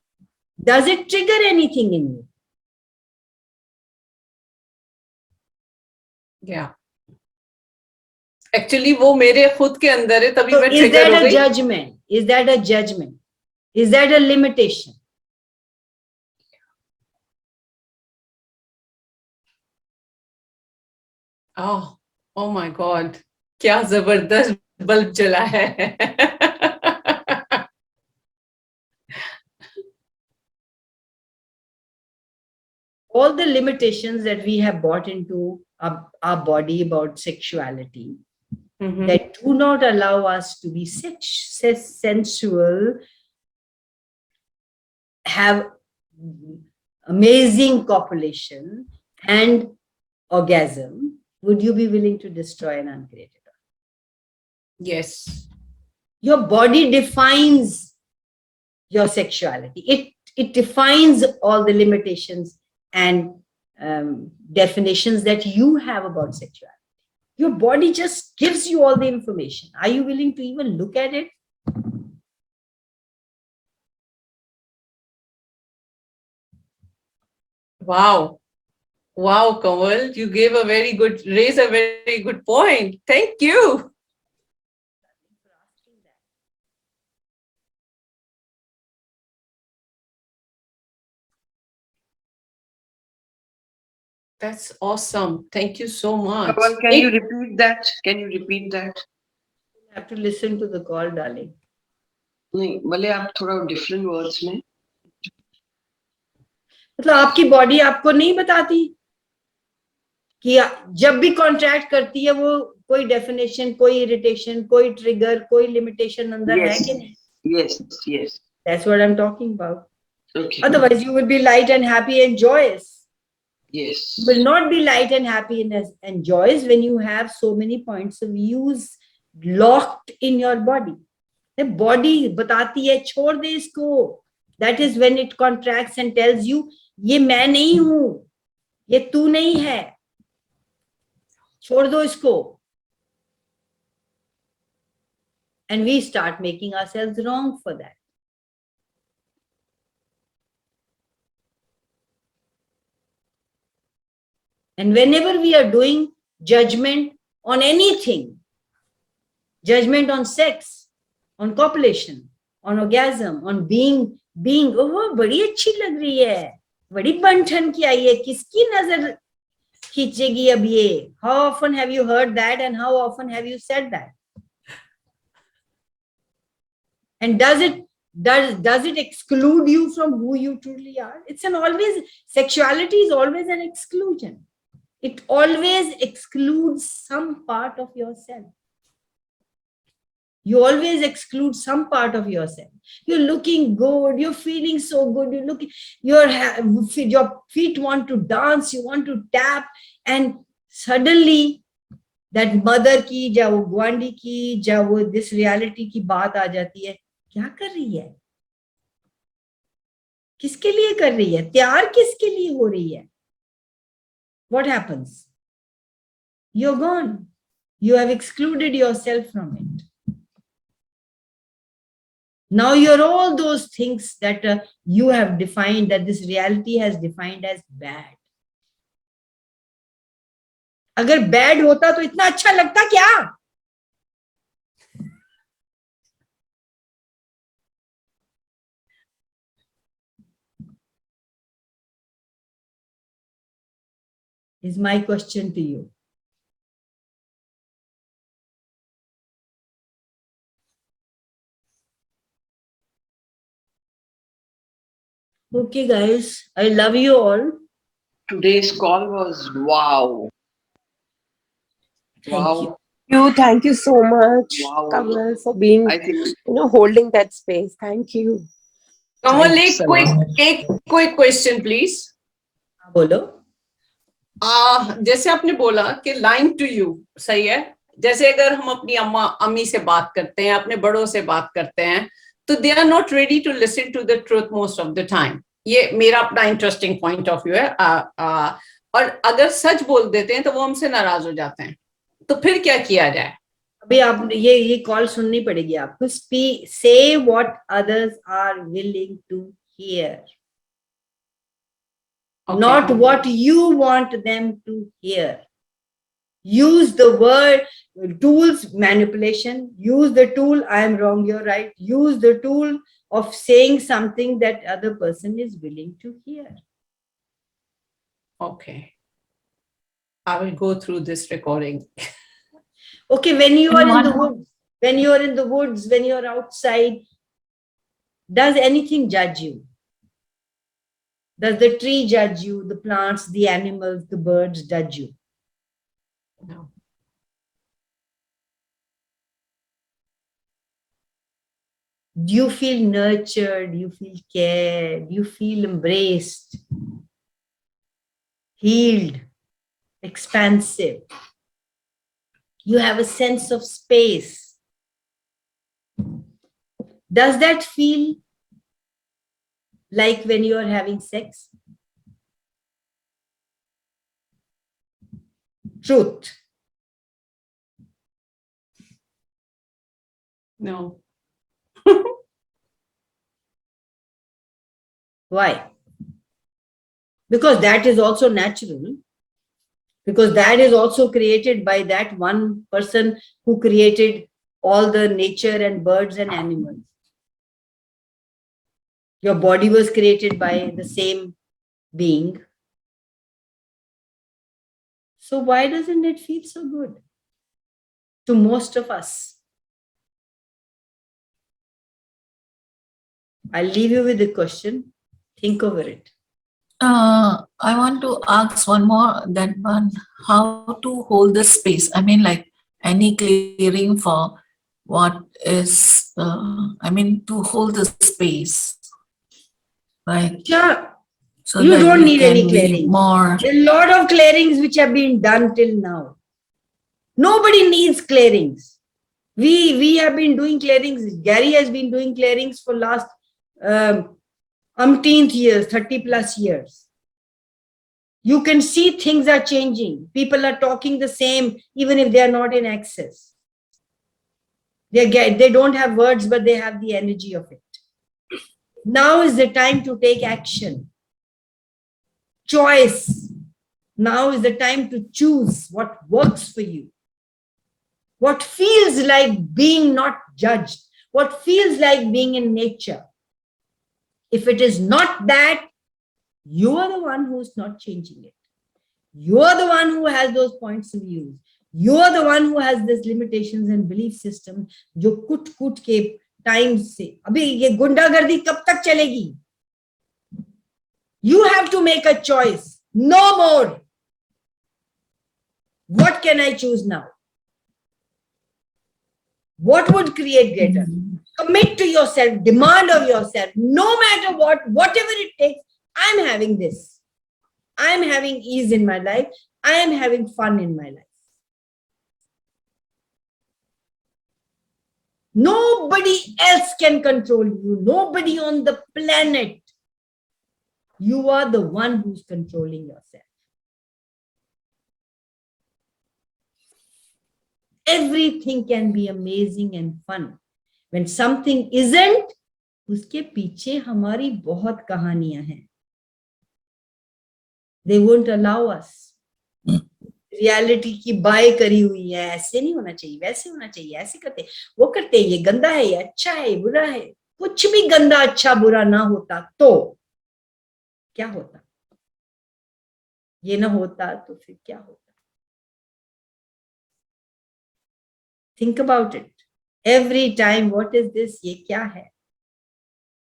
Does it trigger anything in you? Yeah. Actually, वो मेरे खुद के अंदर है, तभी So मैं is trigger हो that a गई. judgment? Is that a judgment? Is that a limitation? Oh my God. क्या जबरदस्त बल्ब जला है. All the limitations that we have brought into our body about sexuality that do not allow us to be sensual, have amazing copulation, and orgasm, would you be willing to destroy an uncreated organ? Yes. Your body defines your sexuality. It defines all the limitations and definitions that you have about sexuality. Your body just gives you all the information. Are you willing to even look at it? Wow. Wow, Kamal, you raise a very good point. Thank you. That's awesome. Thank you so much. Kamal, can you repeat that? Can you repeat that? You have to listen to the call, darling. नहीं भले आप थोड़ा different words में. मतलब आपकी body आपको नहीं बताती कि जब भी कॉन्ट्रैक्ट करती है वो कोई डेफिनेशन, कोई इरिटेशन, कोई ट्रिगर, कोई लिमिटेशन अंदर है कि नहीं? Yes, yes. That's what I'm talking about. Okay. Otherwise, you will be light and happy and joyous. Yes. You will not be light and happy and joyous when you have so many points of views locked in your body. The body बताती है छोड़ दे इसको. That is when it contracts and tells you ये मैं नहीं हूं, ये तू नहीं है, छोड़ दो इसको. And we start making ourselves wrong for that. And whenever we are doing judgment on anything, judgment on sex, on copulation, on orgasm, on being, oh, बड़ी अच्छी लग रही है, बड़ी बंठन की आई है, किसकी नजर खींचेगी अब ये? How often have you heard that and how often have you said that? And does it exclude you from who you truly are? Sexuality is always an exclusion. It always excludes some part of yourself. You always exclude some part of yourself. You're looking good, you're feeling so good, your feet want to dance, you want to tap, and suddenly that mother की, या वो ग्वांडी की, या वो this reality की बात आ जाती है. क्या कर रही है? किसके लिए कर रही है? तैयार किसके लिए हो रही है? What happens? You're gone. You have excluded yourself from it. Now you're all those things that you have defined, that this reality has defined as bad. अगर bad होता तो इतना अच्छा लगता क्या? Is my question to you. Okay, guys, I love you all. Today's call was wow. Thank Wow. Thank you so much, Wow. Kamal, for being, I think holding that space. Thank you. Kamal, Thanks a lot. quick question, please. बोलो. जैसे आपने बोला कि lying to you, सही है? जैसे अगर हम अपनी अम्मी से बात करते हैं, अपने बड़ों से बात करते हैं, तो they are not ready to listen to the truth most of the time. ये मेरा अपना इंटरेस्टिंग पॉइंट ऑफ व्यू है. और अगर सच बोल देते हैं तो वो हमसे नाराज हो जाते हैं. तो फिर क्या किया जाए? अभी आप ये कॉल सुननी पड़ेगी आपको. Say what others are willing to hear. Okay. Not what you want them to hear. Use the word, tools, manipulation. Use the tool, I am wrong, you're right. Use the tool of saying something that other person is willing to hear. Okay. I will go through this recording. Okay, when you are in the woods, when you're outside, does anything judge you? Does the tree judge you? The plants, the animals, the birds judge you? No. Do you feel nurtured? Do you feel cared? Do you feel embraced? Healed? expansive. You have a sense of space. Does that feel like when you are having sex? Truth. No. Why? Because that is also natural. Because that is also created by that one person who created all the nature and birds and animals. Your body was created by the same being. So why doesn't it feel so good to most of us? I'll leave you with the question. Think over it. I want to ask one more, that one, how to hold the space. I mean, like any clearing for what is, to hold the space, right? Sure. So You that don't we need can any be clearing. more. There are a lot of clearings which have been done till now. Nobody needs clearings. We have been doing clearings. Gary has been doing clearings for last umpteenth years, 30 plus years. You can see things are changing. People are talking the same, even if they are not in access. They don't have words, but they have the energy of it. Now is the time to take action. Choice. Now is the time to choose what works for you. What feels like being not judged. What feels like being in nature. If it is not that, you are the one who's not changing it. You are the one who has those points of view. You are the one who has these limitations and belief system जो कुट के time से अभी ये गुंडागर्दी कब तक चलेगी? You have to make a choice. No more. What can I choose now? What would create greater? Commit to yourself, demand of yourself, no matter what, whatever it takes, I'm having this. I'm having ease in my life. I am having fun in my life. Nobody else can control you. Nobody on the planet. You are the one who's controlling yourself. Everything can be amazing and fun. When something isn't, उसके पीछे हमारी बहुत कहानियां हैं. They won't allow us. Reality की bye करी हुई है, ऐसे नहीं होना चाहिए, वैसे होना चाहिए, ऐसे करते, वो करते, ये गंदा है, ये अच्छा है, ये बुरा है. कुछ भी गंदा अच्छा बुरा ना होता तो क्या होता? ये ना होता तो फिर क्या होता? Think about it. Every time, what is this? ये क्या है?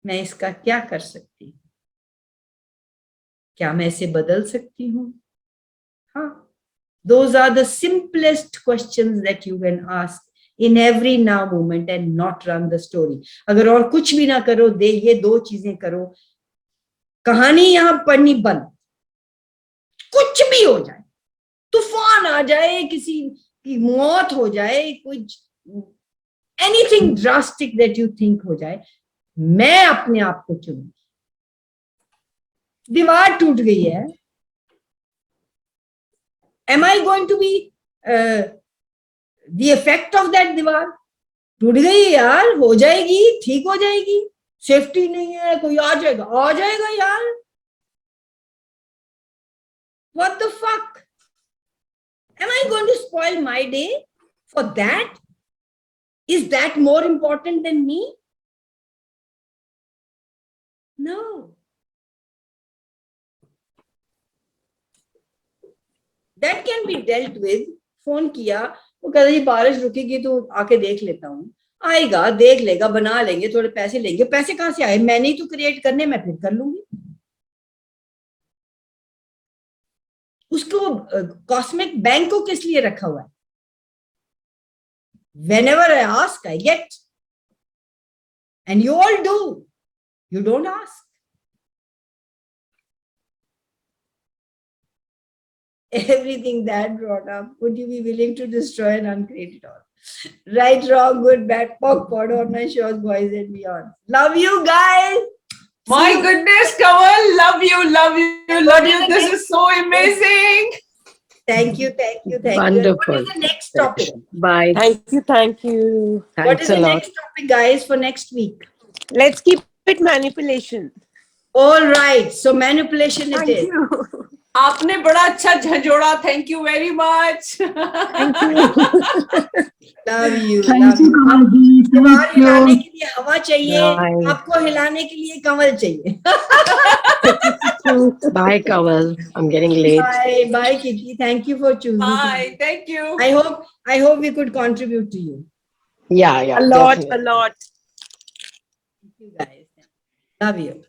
मैं इसका क्या कर सकती हूँ? क्या मैं इसे बदल सकती हूँ? हाँ. Those are the simplest questions that you can ask in every now moment and not run the story. अगर और कुछ भी ना करो, ये दो चीजें करो. कहानी यहाँ पढ़नी बंद. कुछ भी हो जाए, तूफान आ जाए, किसी की मौत हो जाए, कुछ anything drastic that you think हो जाए, मैं अपने आप को चुनूंगी. दीवार टूट गई है. Am I going to be the effect of that दीवार? टूट गई यार, हो जाएगी, ठीक हो जाएगी. सेफ्टी नहीं है, कोई आ जाएगा यार. What the fuck? Am I going to spoil my day for that? Is that more important than me? No. That can be dealt with. Phone किया, वो कहता जी बारिश रुकेगी तो आके देख लेता हूँ. आएगा, देख लेगा, बना लेंगे, थोड़े पैसे लेंगे. पैसे कहाँ से आए? मैंने ही तो क्रिएट करने, मैं फिर कर लूंगी. उसको कॉस्मिक बैंक को किस लिए रखा हुआ है? Whenever I ask, I get. And you all do. You don't ask. everything that brought up, would you be willing to destroy and uncreate it all? Right, wrong, good, bad, POC, POD, online shows, boys and beyond. Love you guys. My See you- goodness, Kamal, love you, love you, love What you. is the This next- is so amazing. Thank you, thank you, thank you. And Wonderful. what is the next topic? Bye. Thank you, thank you. What Thanks is a the lot. next topic, guys, for next week? Let's keep it manipulation. All right, so manipulation it Thank is. you. आपने बड़ा अच्छा झंझोड़ा. Thank you very much. Thank you. Love you. Thank love you, you. Kamal ji. दीवार Thank you. हिलाने के लिए हवा चाहिए, Bye. आपको हिलाने के लिए कमल चाहिए. Bye, Kamal. I'm getting late. Bye, bye, Kitty. Thank you for choosing. Bye. Thank you. I hope we could contribute to you. Yeah, yeah. A lot, definitely. a lot. Thank you guys. Love you.